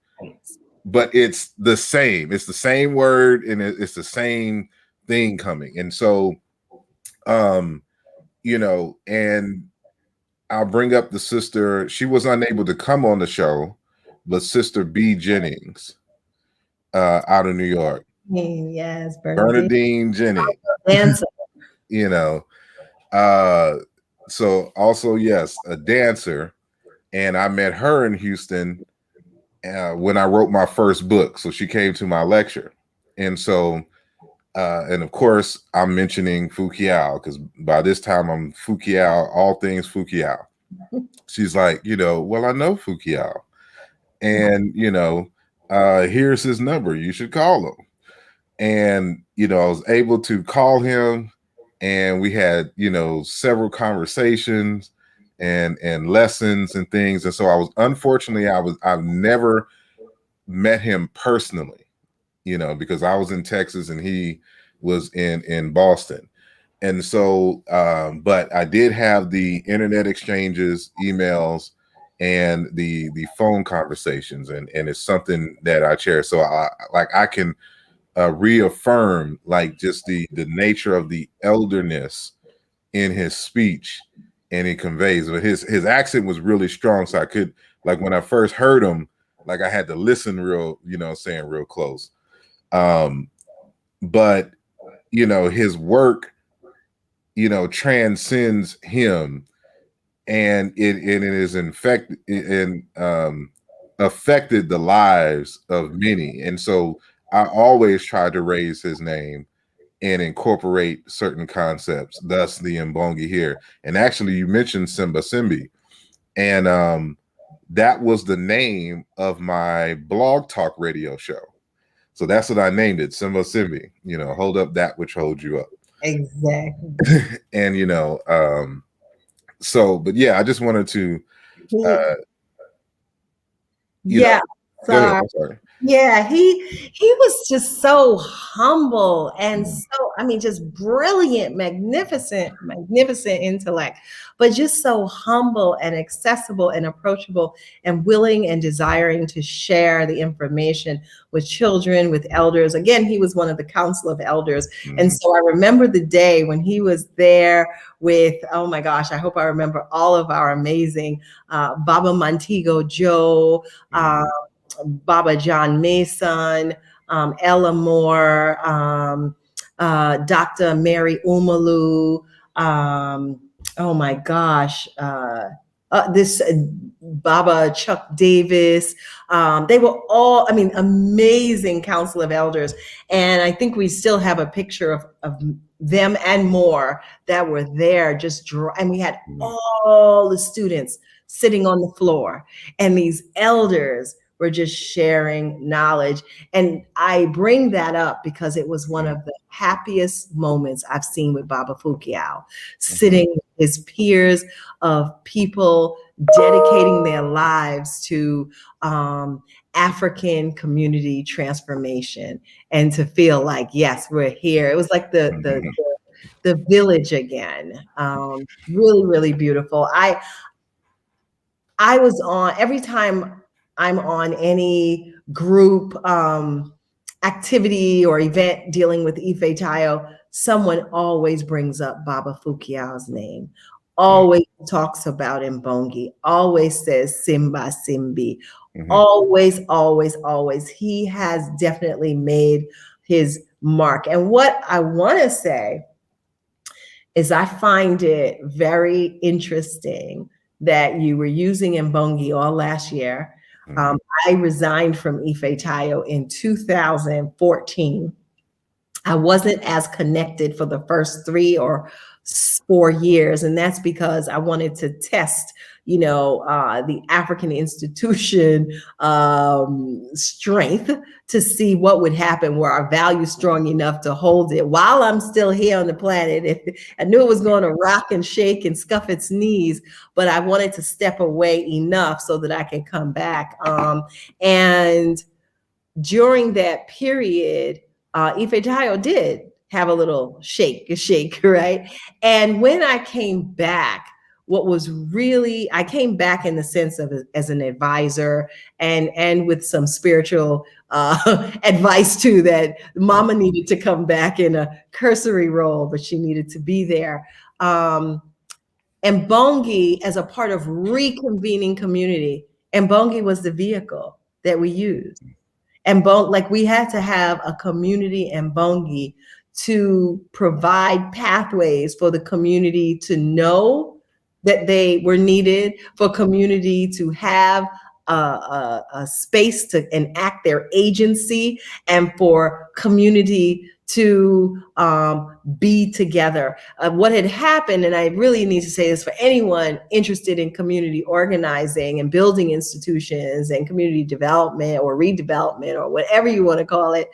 but it's the same. It's the same word, and it's the same thing coming. And so, and I'll bring up the sister. She was unable to come on the show, but Sister B. Jennings, out of New York. Yes, Bernadine Jennings. Dancer. So also, yes, a dancer. And I met her in Houston when I wrote my first book. So she came to my lecture. And so, and of course, I'm mentioning Fukuyama, because by this time I'm Fukuyama, all things Fukuyama. She's like, well, I know Fukuyama. And, here's his number. You should call him. And, I was able to call him, and we had, several conversations and lessons and things. And so I've never met him personally, because I was in Texas and he was in Boston. And so, but I did have the internet exchanges, emails, and the phone conversations, and it's something that I cherish. So I can reaffirm, like, just the nature of the elderness in his speech, and he conveys. But his accent was really strong, so I could, like, when I first heard him, like, I had to listen real, saying real close. But his work, transcends him, and it is infected and affected the lives of many. And so I always tried to raise his name and incorporate certain concepts, thus the Mbongi here. And actually, you mentioned Simba Simbi, and that was the name of my blog talk radio show. So that's what I named it, Simba Simbi, hold up that which holds you up. Exactly. And, but yeah, I just wanted to, yeah. Go ahead. I'm sorry. Yeah, he was just so humble and so, I mean, just brilliant, magnificent intellect, but just so humble and accessible and approachable and willing and desiring to share the information with children, with elders. Again, he was one of the Council of Elders. And so I remember the day when he was there with, oh my gosh, I hope I remember all of our amazing Baba Montego Joe, Baba John Mason, Ella Moore, Dr. Mary Umalu, oh my gosh, this Baba Chuck Davis. They were all, I mean, amazing Council of Elders. And I think we still have a picture of them and more that were there and we had all the students sitting on the floor, and these elders were just sharing knowledge. And I bring that up because it was one of the happiest moments I've seen with Baba Fukiao, sitting with his peers of people dedicating their lives to African community transformation, and to feel like, yes, we're here. It was like the village again. Really, really beautiful. I was on, every time I'm on any group activity or event dealing with Ife Tayo, someone always brings up Baba Fukiao's name, always talks about Mbongi, always says Simba Simbi, always, always, always. He has definitely made his mark. And what I want to say is I find it very interesting that you were using Mbongi all last year. I resigned from Ife Tayo in 2014. I wasn't as connected for the first 3 or 4 years, and that's because I wanted to test, the African institution strength, to see what would happen. Were our values strong enough to hold it while I'm still here on the planet? I knew it was going to rock and shake and scuff its knees, but I wanted to step away enough so that I can come back. And during that period, Ife Tayo did have a little shake, right? And when I came back, I came back in the sense of as an advisor, and with some spiritual advice too, that Mama needed to come back in a cursory role, but she needed to be there. And Mbongi, as a part of reconvening community, Mbongi was the vehicle that we used. And we had to have a community Mbongi to provide pathways for the community to know that they were needed, for community to have a space to enact their agency, and for community to be together. What had happened, and I really need to say this for anyone interested in community organizing and building institutions and community development or redevelopment or whatever you want to call it,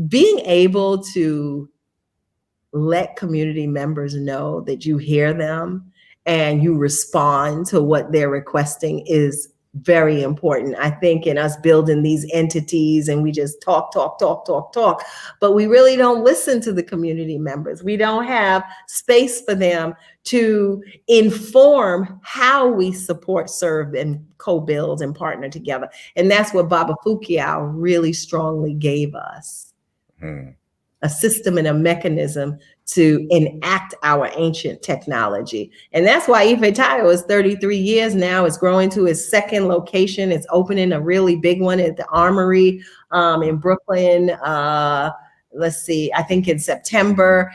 being able to let community members know that you hear them and you respond to what they're requesting is very important. I think in us building these entities, and we just talk, but we really don't listen to the community members. We don't have space for them to inform how we support, serve, and co-build and partner together. And that's what Baba Fukiao really strongly gave us. A system and a mechanism to enact our ancient technology. And that's why Ife Tayo is 33 years now. It's growing to its second location. It's opening a really big one at the Armory in Brooklyn. Let's see, I think in September.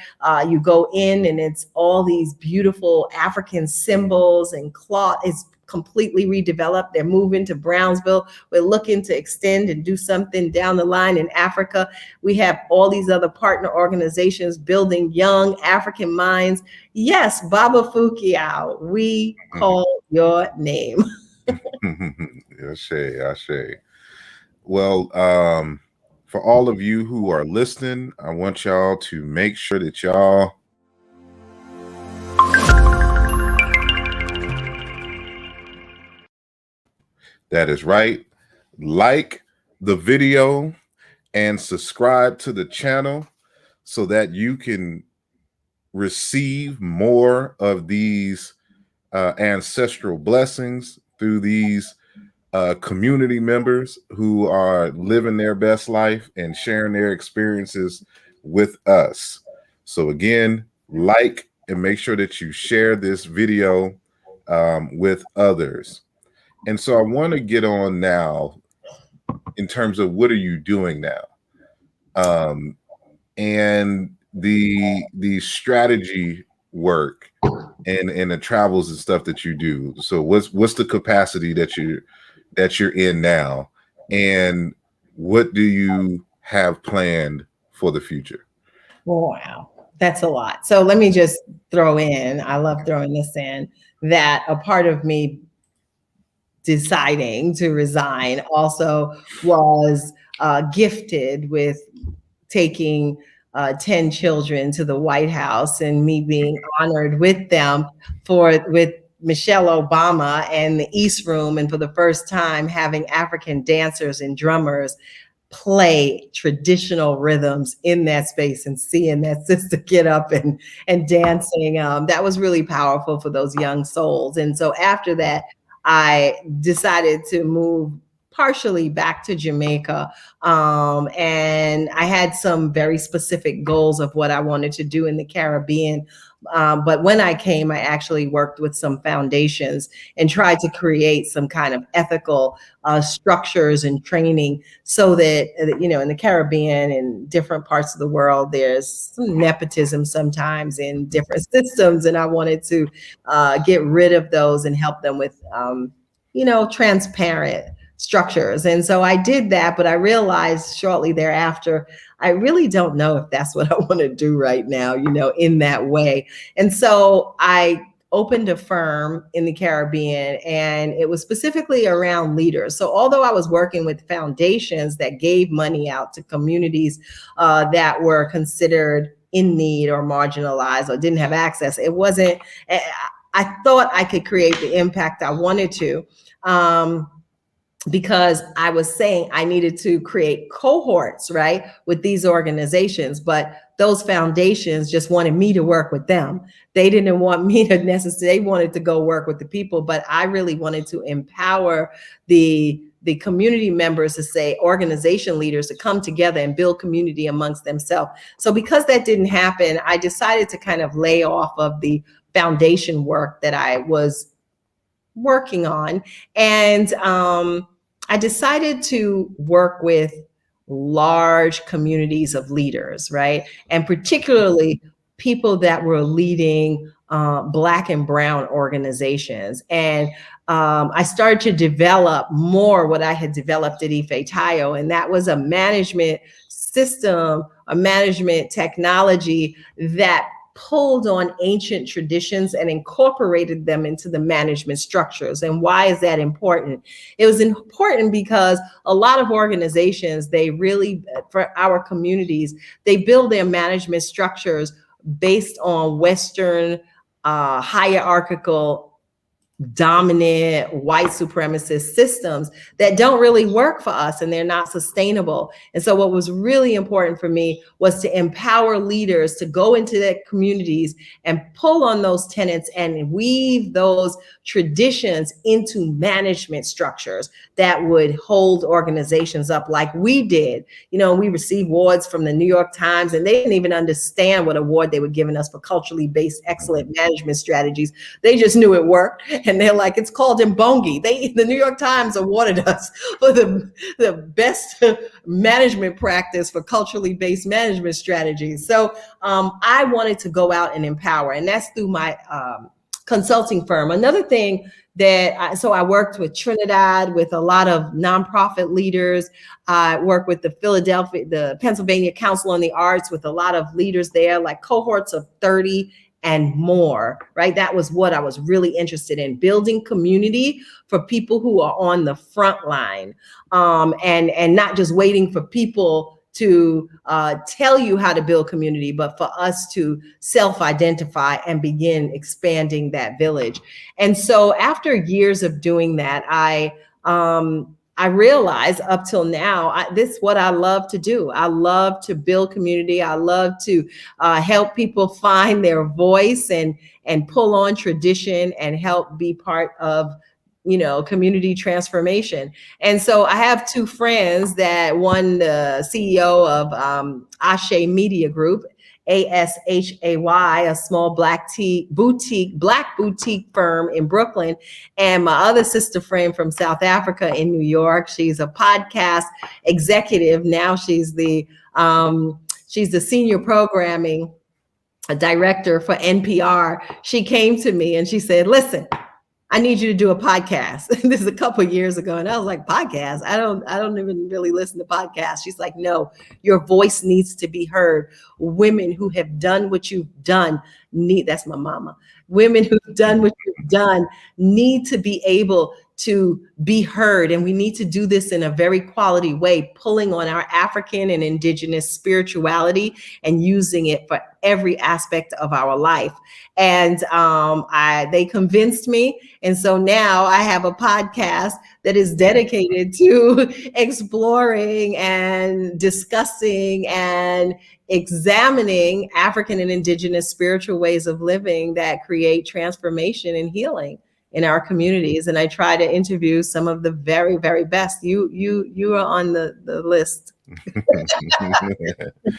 You go in and it's all these beautiful African symbols and cloth. It's completely redeveloped. They're moving to Brownsville. We're looking to extend and do something down the line in Africa. We have all these other partner organizations building young African minds. Yes, Baba Fukiao, we call your name. Ashe. Well, for all of you who are listening, I want y'all to make sure that y'all that is right. Like the video and subscribe to the channel so that you can receive more of these ancestral blessings through these community members who are living their best life and sharing their experiences with us. So again, like and make sure that you share this video with others. And so I want to get on now in terms of what are you doing now, and the strategy work and the travels and stuff that you do. So what's the capacity that you're in now, and what do you have planned for the future? Wow, that's a lot. So let me just throw in, I love throwing this in, that a part of me deciding to resign also was gifted with taking 10 children to the White House and me being honored with them with Michelle Obama and the East Room, and for the first time having African dancers and drummers play traditional rhythms in that space, and seeing that sister get up and dancing. That was really powerful for those young souls. And so after that, I decided to move partially back to Jamaica. And I had some very specific goals of what I wanted to do in the Caribbean. But when I came, I actually worked with some foundations and tried to create some kind of ethical structures and training, so that, in the Caribbean and different parts of the world, there's some nepotism sometimes in different systems. And I wanted to get rid of those and help them with, transparent structures. And so I did that, but I realized shortly thereafter, I really don't know if that's what I want to do right now, in that way. And so I opened a firm in the Caribbean, and it was specifically around leaders. So although I was working with foundations that gave money out to communities that were considered in need or marginalized or didn't have access, it wasn't, I thought I could create the impact I wanted to. Because I was saying I needed to create cohorts, right, with these organizations, but those foundations just wanted me to work with them. They didn't want me to necessarily, they wanted to go work with the people, but I really wanted to empower the community members, to say organization leaders, to come together and build community amongst themselves. So because that didn't happen, I decided to kind of lay off of the foundation work that I was working on. And I decided to work with large communities of leaders, right? And particularly people that were leading Black and Brown organizations. And I started to develop more what I had developed at Ife Tayo, and that was a management system, a management technology that pulled on ancient traditions and incorporated them into the management structures. And why is that important? It was important because a lot of organizations, they really, for our communities, they build their management structures based on Western hierarchical, dominant white supremacist systems that don't really work for us, and they're not sustainable. And so what was really important for me was to empower leaders to go into their communities and pull on those tenets and weave those traditions into management structures that would hold organizations up like we did. We received awards from the New York Times, and they didn't even understand what award they were giving us for culturally based excellent management strategies. They just knew it worked. And they're like, it's called Mbongi. The New York Times awarded us for the best management practice for culturally based management strategies. So I wanted to go out and empower, and that's through my consulting firm. Another thing so I worked with Trinidad with a lot of nonprofit leaders. I worked with the Pennsylvania Council on the Arts with a lot of leaders there, like cohorts of 30 and more, right? That was what I was really interested in, building community for people who are on the front line, and not just waiting for people to tell you how to build community, but for us to self-identify and begin expanding that village. And so after years of doing that, I realized up till now, this is what I love to do. I love to build community. I love to help people find their voice and pull on tradition and help be part of, community transformation. And so I have two friends, that one, the CEO of Ashe Media Group, ASHAY, a small black boutique firm in Brooklyn, and my other sister friend from South Africa in New York. She's a podcast executive now. She's the senior programming director for NPR. She came to me and she said, "Listen, I need you to do a podcast." This is a couple of years ago. And I was like, podcast? I don't even really listen to podcasts. She's like, "No, your voice needs to be heard. Women who have done what you've done that's my mama. Women who've done what you've done need to be able to be heard. And we need to do this in a very quality way, pulling on our African and indigenous spirituality and using it for every aspect of our life." And they convinced me. And so now I have a podcast that is dedicated to exploring and discussing and examining African and indigenous spiritual ways of living that create transformation and healing in our communities. And I try to interview some of the very, very best. You are on the list.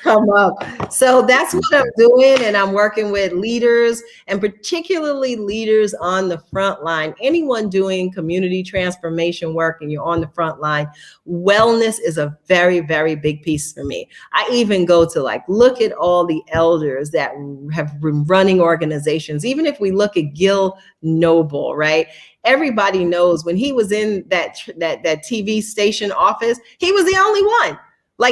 Come up. So that's what I'm doing. And I'm working with leaders, and particularly leaders on the front line. Anyone doing community transformation work and you're on the front line, wellness is a very, very big piece for me. I even go to look at all the elders that have been running organizations. Even if we look at Gil Noble, right? Everybody knows when he was in that TV station office, he was the only one.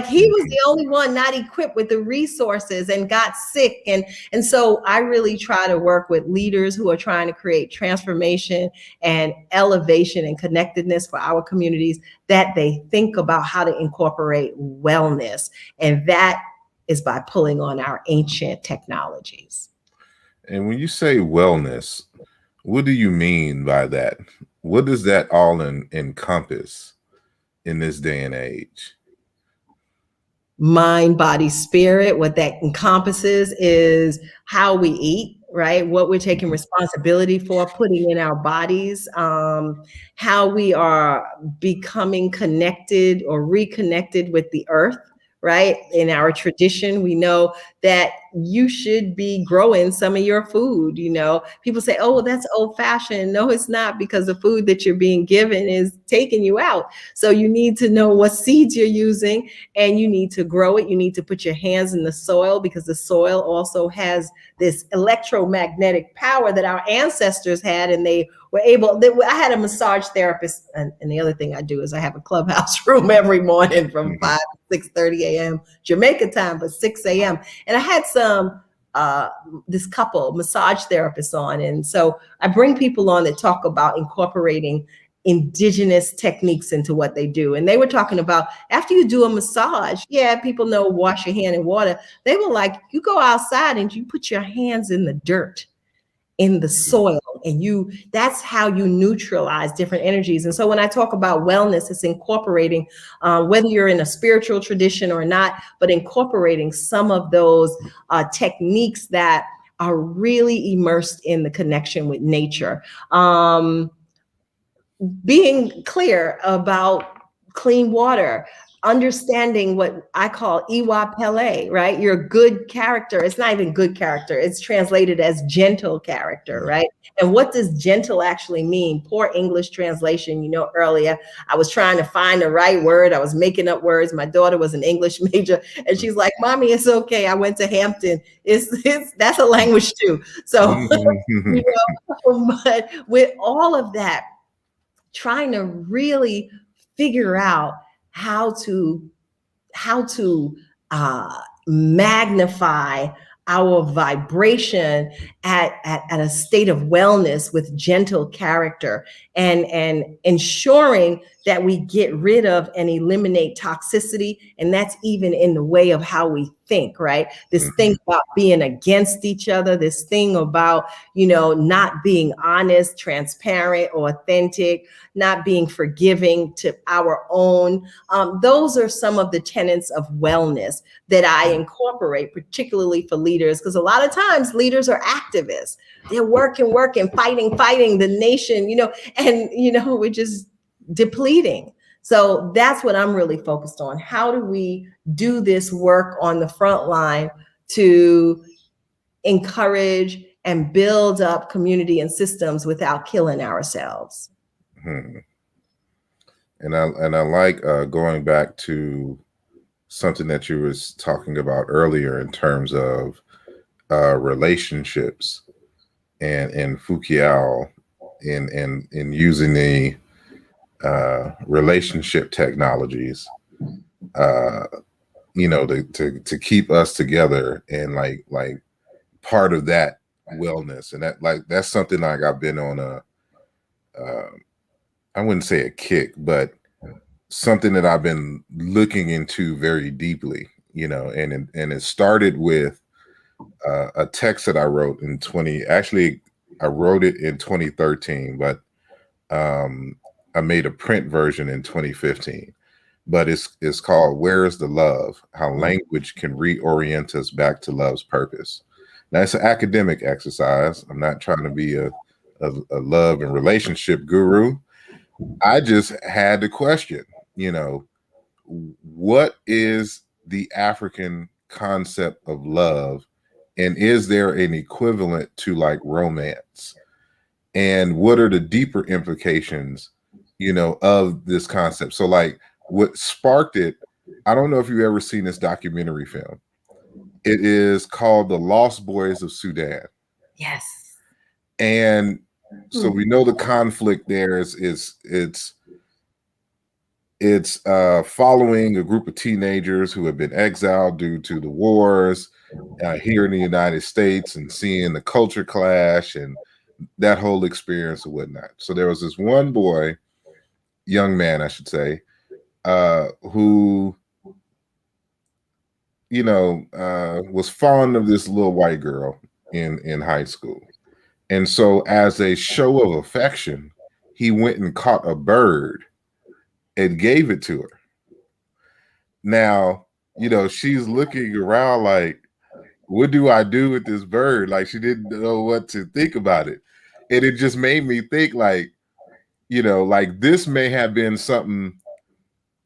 He was the only one not equipped with the resources and got sick. And so I really try to work with leaders who are trying to create transformation and elevation and connectedness for our communities, that they think about how to incorporate wellness. And that is by pulling on our ancient technologies. And when you say wellness, what do you mean by that? What does that all encompass in this day and age? Mind, body, spirit. What that encompasses is how we eat, right? What we're taking responsibility for putting in our bodies, how we are becoming connected or reconnected with the earth, right? In our tradition, we know that you should be growing some of your food. People say, "Oh, well, that's old fashioned." No, it's not, because the food that you're being given is taking you out. So you need to know what seeds you're using, and you need to grow it. You need to put your hands in the soil, because the soil also has this electromagnetic power that our ancestors had, and they were able. I had a massage therapist, and the other thing I do is I have a clubhouse room every morning from 5 to 6:30 a.m. Jamaica time, but 6 a.m. And I had this couple massage therapists on. And so I bring people on that talk about incorporating indigenous techniques into what they do. And they were talking about, after you do a massage, people know wash your hand in water. They were like, you go outside and you put your hands in the dirt, in the soil, and that's how you neutralize different energies. And so when I talk about wellness, it's incorporating, whether you're in a spiritual tradition or not, but incorporating some of those techniques that are really immersed in the connection with nature. Being clear about clean water, understanding what I call Iwa Pele, right? Your good character. It's not even good character. It's translated as gentle character, right? And what does gentle actually mean? Poor English translation. Earlier I was trying to find the right word. I was making up words. My daughter was an English major, and she's like, "Mommy, it's okay. I went to Hampton. That's a language too." So, but with all of that, trying to really figure out how to magnify our vibration at a state of wellness with gentle character, and ensuring that we get rid of and eliminate toxicity. And that's even in the way of how we think, right? This thing about being against each other, this thing about, not being honest, transparent, authentic, not being forgiving to our own. Those are some of the tenets of wellness that I incorporate, particularly for leaders, because a lot of times leaders are activists. They're working, fighting the nation, and, we're just depleting. So that's what I'm really focused on. How do we do this work on the front line to encourage and build up community and systems without killing ourselves? And I like going back to something that you was talking about earlier in terms of relationships and Foucault in using the relationship technologies, to keep us together, and like part of that wellness. And that's something like I've been on I wouldn't say a kick, but something that I've been looking into very deeply, and it started with a text that I wrote in I wrote it in 2013, but I made a print version in 2015. But it's called "Where is the Love? How Language Can Reorient Us Back to Love's Purpose." Now, it's an academic exercise. I'm not trying to be a love and relationship guru. I just had the question, what is the African concept of love, and is there an equivalent to like romance? And what are the deeper implications, of this concept? So like what sparked it, I don't know if you've ever seen this documentary film. It is called The Lost Boys of Sudan. Yes. And so we know the conflict there it's following a group of teenagers who have been exiled due to the wars here in the United States, and seeing the culture clash and that whole experience and whatnot. So there was this one boy, young man, I should say, who, was fond of this little white girl in high school. And so as a show of affection, he went and caught a bird and gave it to her. Now, she's looking around like, what do I do with this bird? Like, she didn't know what to think about it. And it just made me think like, like this may have been something,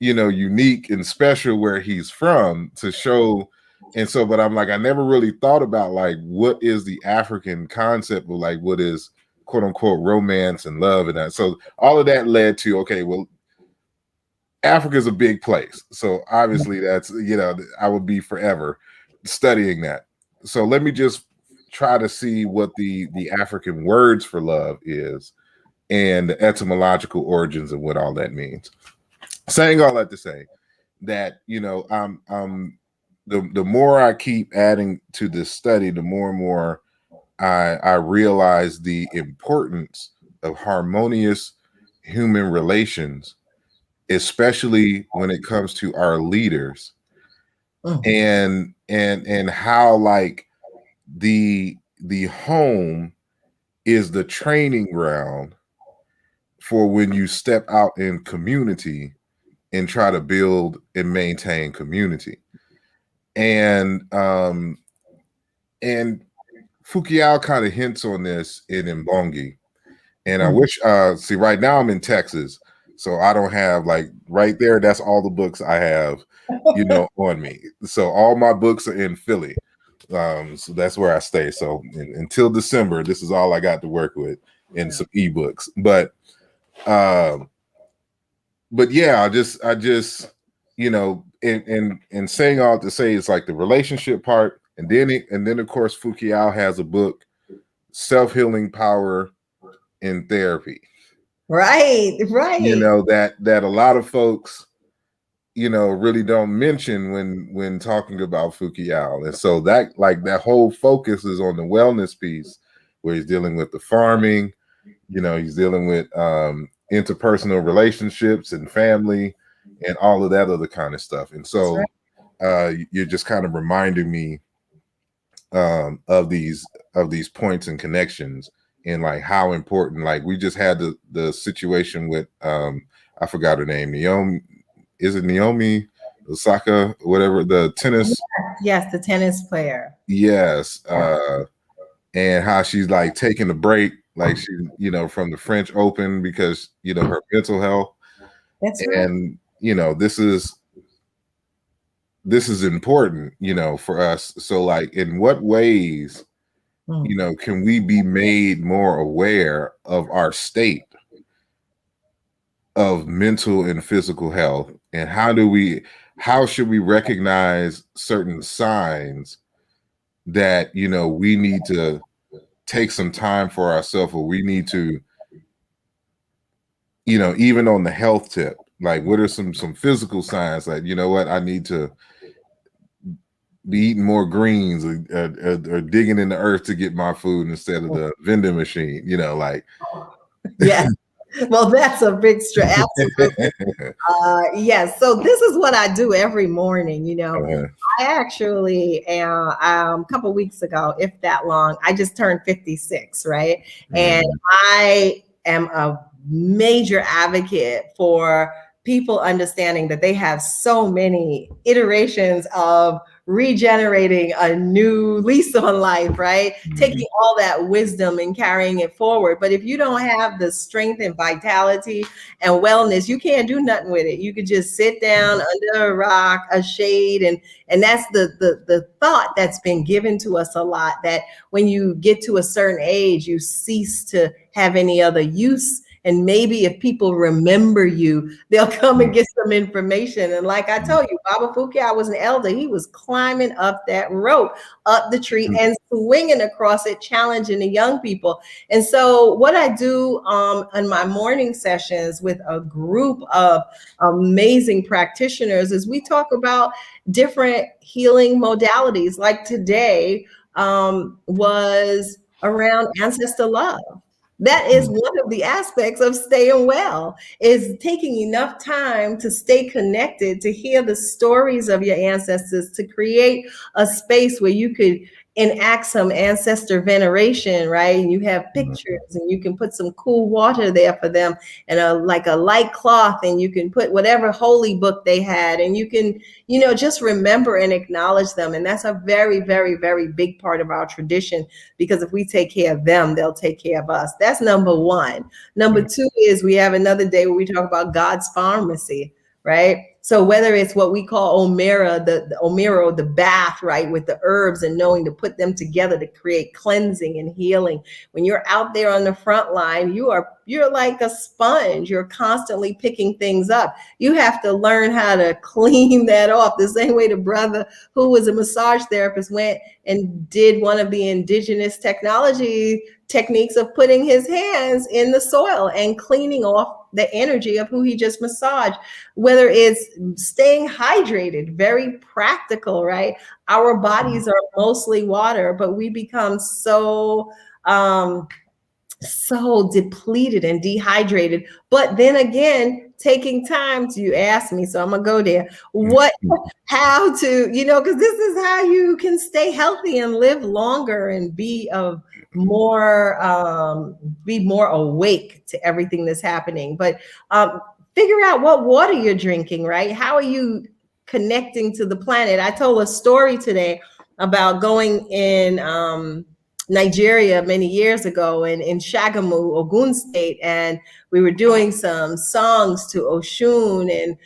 unique and special where he's from to show. And so, but I'm like, I never really thought about like, what is the African concept of like, what is quote unquote romance and love and that. So all of that led to, okay, well, Africa's a big place. So obviously that's, I would be forever studying that. So let me just try to see what the African words for love is and the etymological origins of what all that means. Saying all that to say that, the more I keep adding to this study, the more and more I realize the importance of harmonious human relations, especially when it comes to our leaders, and how like the home is the training ground for when you step out in community and try to build and maintain community. And Foucault kind of hints on this in Mbongi. And I wish see, right now I'm in Texas, so I don't have like right there, that's all the books I have, on me. So all my books are in Philly. So that's where I stay. So until December, this is all I got to work with, and some ebooks. But yeah, I just and saying all to say it's like the relationship part, and then of course Foucault has a book, Self-Healing Power in Therapy. Right. That a lot of folks, really don't mention when talking about Fukuyao. And so that whole focus is on the wellness piece, where he's dealing with the farming, he's dealing with interpersonal relationships and family and all of that other kind of stuff. And so you're just kind of reminding me of these points and connections, and like how important, like we just had the situation with I forgot her name, Naomi. Is it Naomi Osaka, whatever, the tennis? Yes, the tennis player. Yes. And how she's like taking a break, like she, from the French Open because, her mental health. That's and, this is important, for us. So like, in what ways, can we be made more aware of our state of mental and physical health? And how should we recognize certain signs that, we need to take some time for ourselves, or we need to, even on the health tip, like what are some physical signs, like, what, I need to be eating more greens, or digging in the earth to get my food instead of the vending machine, like. Yeah. Well, that's a big stress. Absolutely. Yes. So this is what I do every morning. I actually, a couple weeks ago, if that long, I just turned 56, right? And I am a major advocate for people understanding that they have so many iterations of regenerating a new lease on life, right? Taking all that wisdom and carrying it forward. But if you don't have the strength and vitality and wellness, you can't do nothing with it. You could just sit down under a rock, a shade, and that's the thought that's been given to us a lot, that when you get to a certain age, you cease to have any other use. And maybe if people remember you, they'll come and get some information. And like I told you, Baba Fukuyao was an elder. He was climbing up that rope, up the tree, and swinging across it, challenging the young people. And so what I do in my morning sessions with a group of amazing practitioners is we talk about different healing modalities. Like today was around ancestor love. That is one of the aspects of staying well, is taking enough time to stay connected, to hear the stories of your ancestors, to create a space where you could enact some ancestor veneration, right? And you have pictures, and you can put some cool water there for them, and like a light cloth, and you can put whatever holy book they had, and you can, just remember and acknowledge them. And that's a very, very, very big part of our tradition, because if we take care of them, they'll take care of us. That's number one. Number two is we have another day where we talk about God's pharmacy, right? So whether it's what we call Omera, the Omero, the bath, right, with the herbs, and knowing to put them together to create cleansing and healing. When you're out there on the front line, you're like a sponge. You're constantly picking things up. You have to learn how to clean that off. The same way the brother who was a massage therapist went and did one of the indigenous techniques of putting his hands in the soil and cleaning off the energy of who he just massaged. Whether it's staying hydrated, very practical, right? Our bodies are mostly water, but we become so depleted and dehydrated. But then again, taking time to, you ask me, so I'm gonna go there. How to, because this is how you can stay healthy and live longer and be more awake to everything that's happening. But figure out what water you're drinking, right? How are you connecting to the planet? I told a story today about going in Nigeria many years ago, in Shagamu, Ogun State, and we were doing some songs to Oshun, and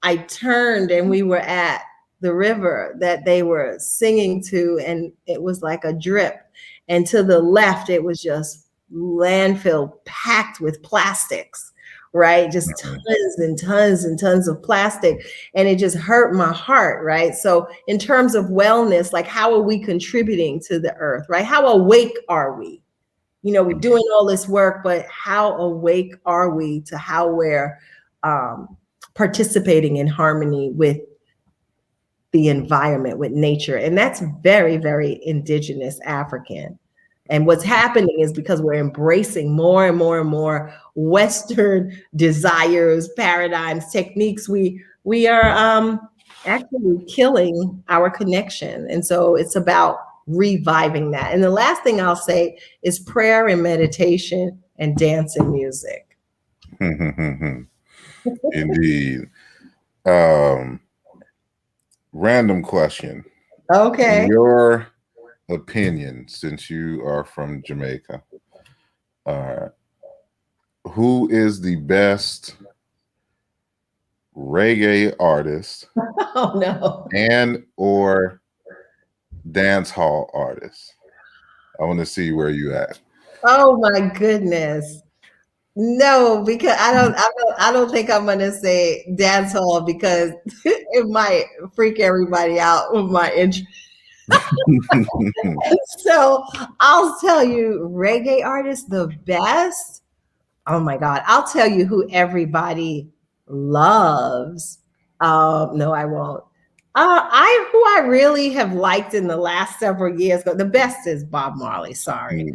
I turned and we were at the river that they were singing to, and it was like a drip, and to the left it was just landfill packed with plastics, right? Just tons and tons and tons of plastic. And it just hurt my heart, right? So in terms of wellness, like how are we contributing to the earth, right? How awake are we? We're doing all this work, but how awake are we to how we're participating in harmony with the environment, with nature. And that's very, very indigenous African. And what's happening is because we're embracing more and more and more Western desires, paradigms, techniques, we are actually killing our connection. And so it's about reviving that. And the last thing I'll say is prayer and meditation and dance and music. Indeed. Random question. Okay. In your opinion, since you are from Jamaica, who is the best reggae artist Oh no. and or dancehall artist? I want to see where you at. Oh my goodness. No, because I don't think I'm gonna say dancehall because it might freak everybody out with my intro. So I'll tell you, reggae artists, the best. Oh my God. I'll tell you who everybody loves. No, I won't. Who I really have liked in the last several years, but the best is Bob Marley. Sorry.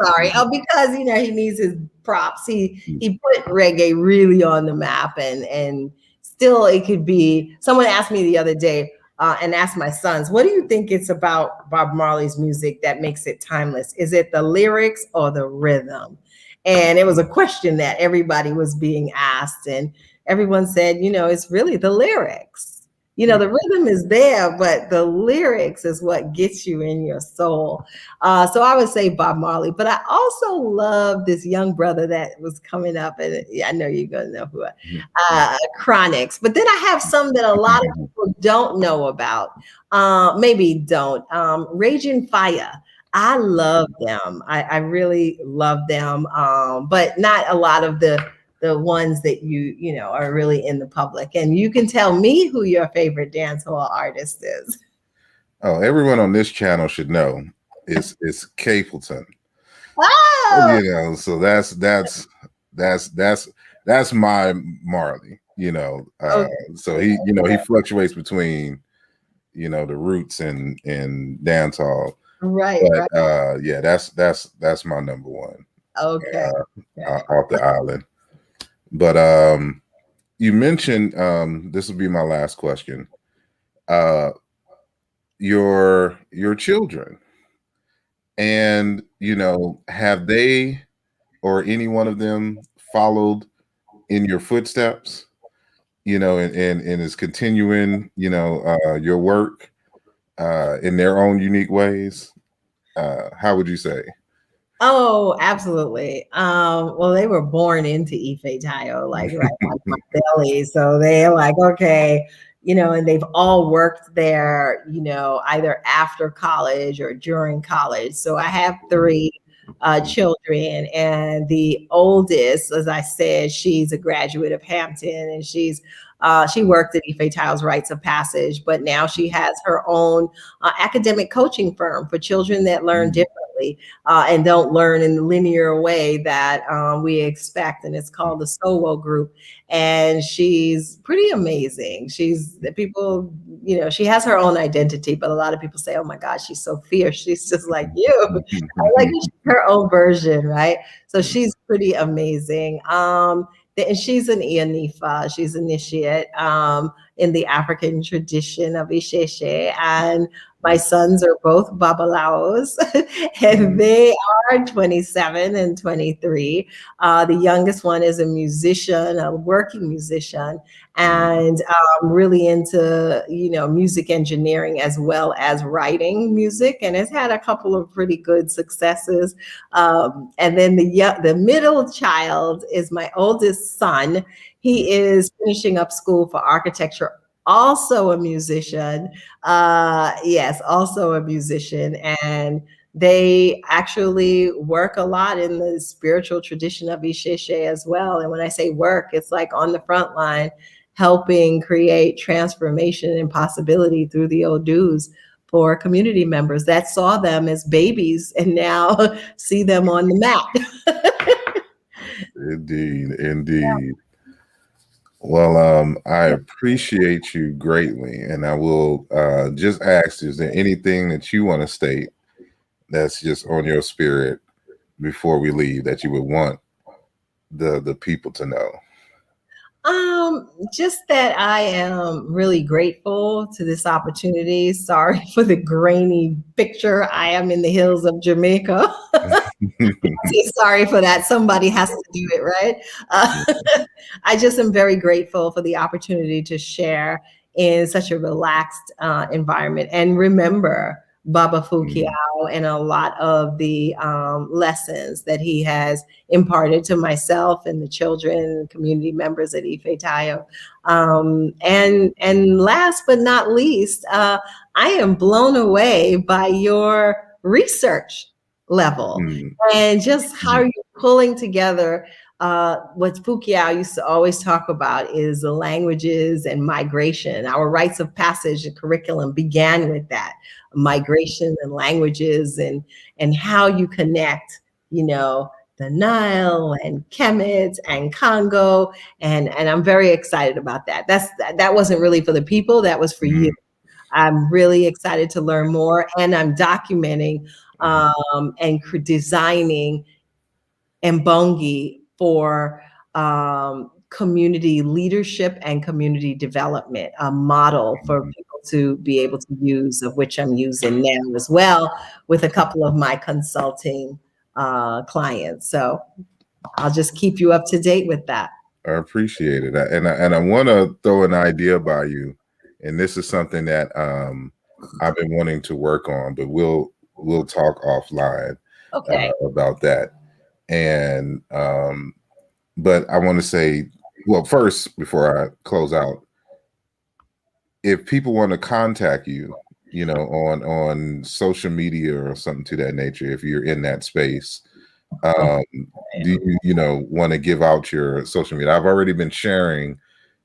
Sorry. Oh, because he needs his props. He put reggae really on the map, and still it could be. Someone asked me the other day, and asked my sons, what do you think it's about Bob Marley's music that makes it timeless? Is it the lyrics or the rhythm? And it was a question that everybody was being asked, and everyone said, it's really the lyrics. The rhythm is there, but the lyrics is what gets you in your soul. So I would say Bob Marley, but I also love this young brother that was coming up, and I know you're gonna know who. Chronics. But then I have some that a lot of people don't know about. Maybe don't. Raging Fire. I love them. I really love them. But not a lot of the ones that are really in the public. And you can tell me who your favorite dancehall artist is. Oh, everyone on this channel should know it's Capleton. Oh! So that's my Marley. Okay. So he fluctuates between the roots and dancehall. Right. But right. yeah, that's my number one. Okay. Off the island. But you mentioned this will be my last question. Your children, and have they or any one of them followed in your footsteps? And is continuing your work in their own unique ways. How would you say? Oh, absolutely. Well, they were born into Ife Tayo, like right on my belly. So they're like, okay, and they've all worked there, either after college or during college. So I have 3 children, and the oldest, as I said, she's a graduate of Hampton, and she worked at Ife Tayo's Rites of Passage, but now she has her own academic coaching firm for children that learn differently and don't learn in the linear way that we expect. And it's called the SOWO Group. And she's pretty amazing. She has her own identity, but a lot of people say, oh my gosh, she's so fierce. She's just like you. Like her own version, right? So she's pretty amazing. And she's an Ianifa. She's initiate in the African tradition of Isheshe. And my sons are both Babalaos, and they are 27 and 23. The youngest one is a musician, a working musician, and really into, music engineering as well as writing music, and has had a couple of pretty good successes. And then the middle child is my oldest son. He is finishing up school for architecture, also a musician. Yes, also a musician. And they actually work a lot in the spiritual tradition of Isheshe as well. And when I say work, it's like on the front line, helping create transformation and possibility through the Odus for community members that saw them as babies and now see them on the map. Indeed. Well, I appreciate you greatly, and I will just ask: is there anything that you want to state that's just on your spirit before we leave that you would want the people to know? Just that I am really grateful to this opportunity. Sorry for the grainy picture. I am in the hills of Jamaica. Sorry for that. Somebody has to do it, right? I just am very grateful for the opportunity to share in such a relaxed environment and remember Baba Fukiao and a lot of the lessons that he has imparted to myself and the children and community members at Ife Tayo. And last but not least, I am blown away by your research level and just how you're pulling together what Fukiao used to always talk about is the languages and migration. Our rites of passage and curriculum began with that migration and languages and how you connect, you know, the Nile and Kemet and Congo. And I'm very excited about that. That wasn't really for the people, that was for you. I'm really excited to learn more, and I'm documenting and designing Mbongi for community leadership and community development, a model for people to be able to use, of which I'm using now as well with a couple of my consulting clients. So I'll just keep you up to date with that. I appreciate it. And I want to throw an idea by you. And this is something that I've been wanting to work on, but we'll talk offline about that. And but I want to say, well, first, before I close out, if people want to contact you, you know, on social media or something to that nature, if you're in that space, do you want to give out your social media? I've already been sharing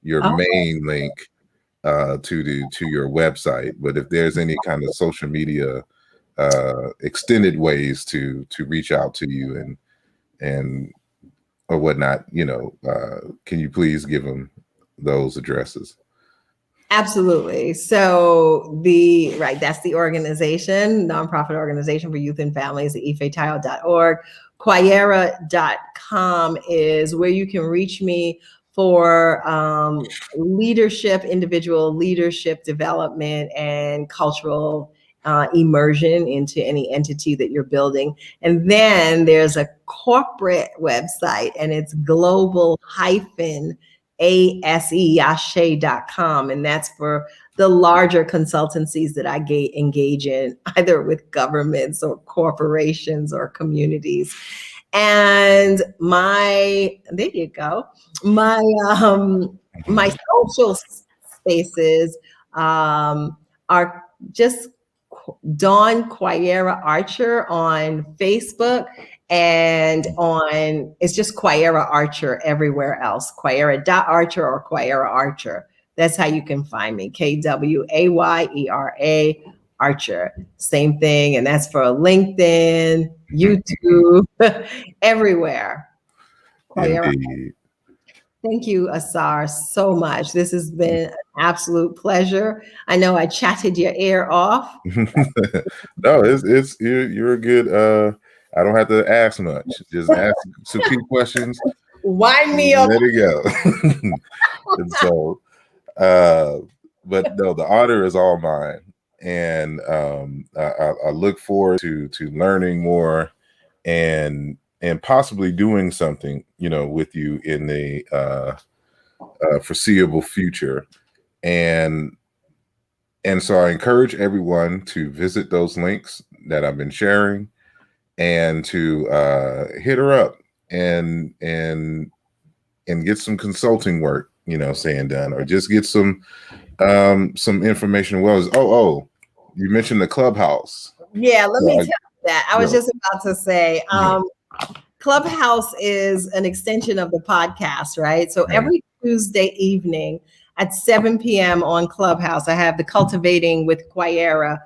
your main link to your website, but if there's any kind of social media extended ways to reach out to you and or whatnot, can you please give them those addresses? Absolutely. So that's the organization, nonprofit organization for youth and families at ifetayo.org. Kwayera.com is where you can reach me for leadership, individual leadership development and cultural immersion into any entity that you're building. And then there's a corporate website, and it's global-ASE.com. And that's for the larger consultancies that I engage in, either with governments or corporations or communities. And there you go. My social spaces are just Dawn Kwayera Archer on Facebook, and it's just Kwayera Archer everywhere else. Kwayera.Archer or Kwayera Archer. That's how you can find me. Kwayera Archer. Same thing. And that's for LinkedIn, YouTube, everywhere. Kwayera. Indeed. Thank you, Asar, so much. This has been an absolute pleasure. I know I chatted your ear off. No, it's you're a good. I don't have to ask much. Just ask some few questions. Wind me up. There you go. And so, but no, the honor is all mine, and I look forward to learning more and possibly doing something, with you in the foreseeable future. And so I encourage everyone to visit those links that I've been sharing and to hit her up and get some consulting work, saying done, or just get some information. You mentioned the Clubhouse. Yeah, let me tell you that. I was just about to say, Clubhouse is an extension of the podcast, right? So every Tuesday evening at 7 p.m. on Clubhouse, I have the Cultivating with Kwayera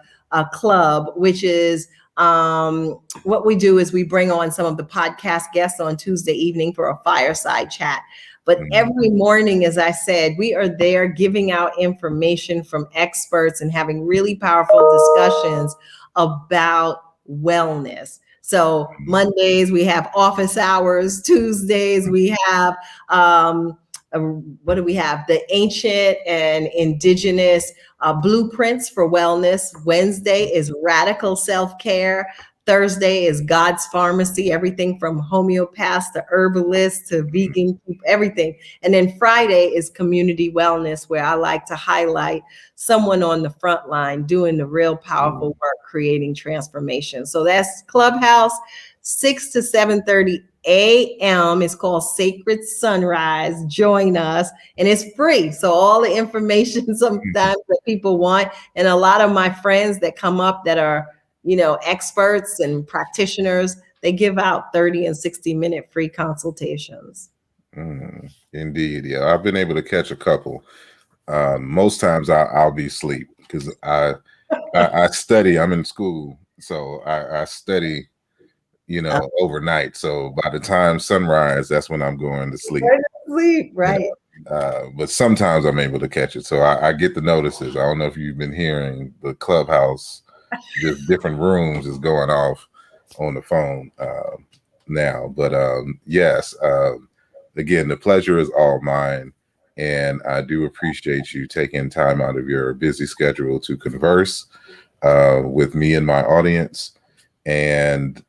Club, which is what we do is we bring on some of the podcast guests on Tuesday evening for a fireside chat. But every morning, as I said, we are there giving out information from experts and having really powerful discussions about wellness. So Mondays, we have office hours. Tuesdays, we have, what do we have? The ancient and indigenous blueprints for wellness. Wednesday is radical self-care. Thursday is God's Pharmacy, everything from homeopaths to herbalists to vegan, everything. And then Friday is community wellness, where I like to highlight someone on the front line doing the real powerful work, creating transformation. So that's Clubhouse, 6 to 7:30 a.m. It's called Sacred Sunrise. Join us, and it's free. So all the information sometimes that people want, and a lot of my friends that come up that are, experts and practitioners, they give out 30 and 60-minute free consultations. Indeed. Yeah, I've been able to catch a couple. Most times I'll be asleep because I study. I'm in school, so I study, overnight. So by the time sunrise, that's when I'm going to sleep. Right. But sometimes I'm able to catch it. So I get the notices. I don't know if you've been hearing the Clubhouse, just different rooms is going off on the phone now. But yes, again, the pleasure is all mine. And I do appreciate you taking time out of your busy schedule to converse with me and my audience. And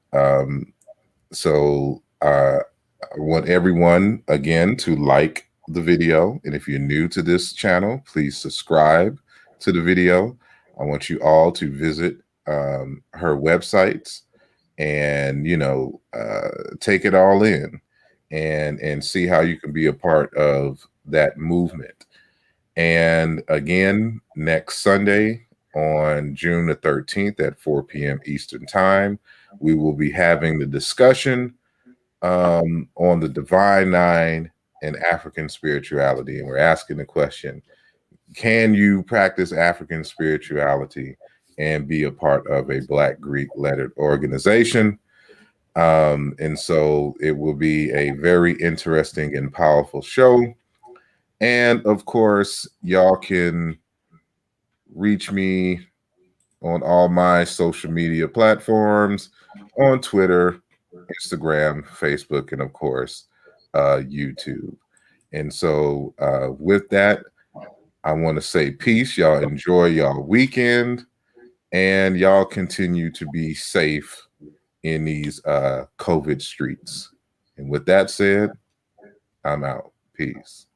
so I want everyone, again, to like the video. And if you're new to this channel, please subscribe to the video. I want you all to visit her websites and, take it all in and see how you can be a part of that movement. And again, next Sunday on June the 13th at 4 p.m. Eastern Time, we will be having the discussion on the Divine Nine and African spirituality. And we're asking the question, can you practice African spirituality and be a part of a Black Greek lettered organization? And so it will be a very interesting and powerful show. And of course, y'all can reach me on all my social media platforms, on Twitter, Instagram, Facebook, and of course, YouTube. And so with that, I want to say peace. Y'all enjoy y'all weekend, and y'all continue to be safe in these COVID streets. And with that said, I'm out. Peace.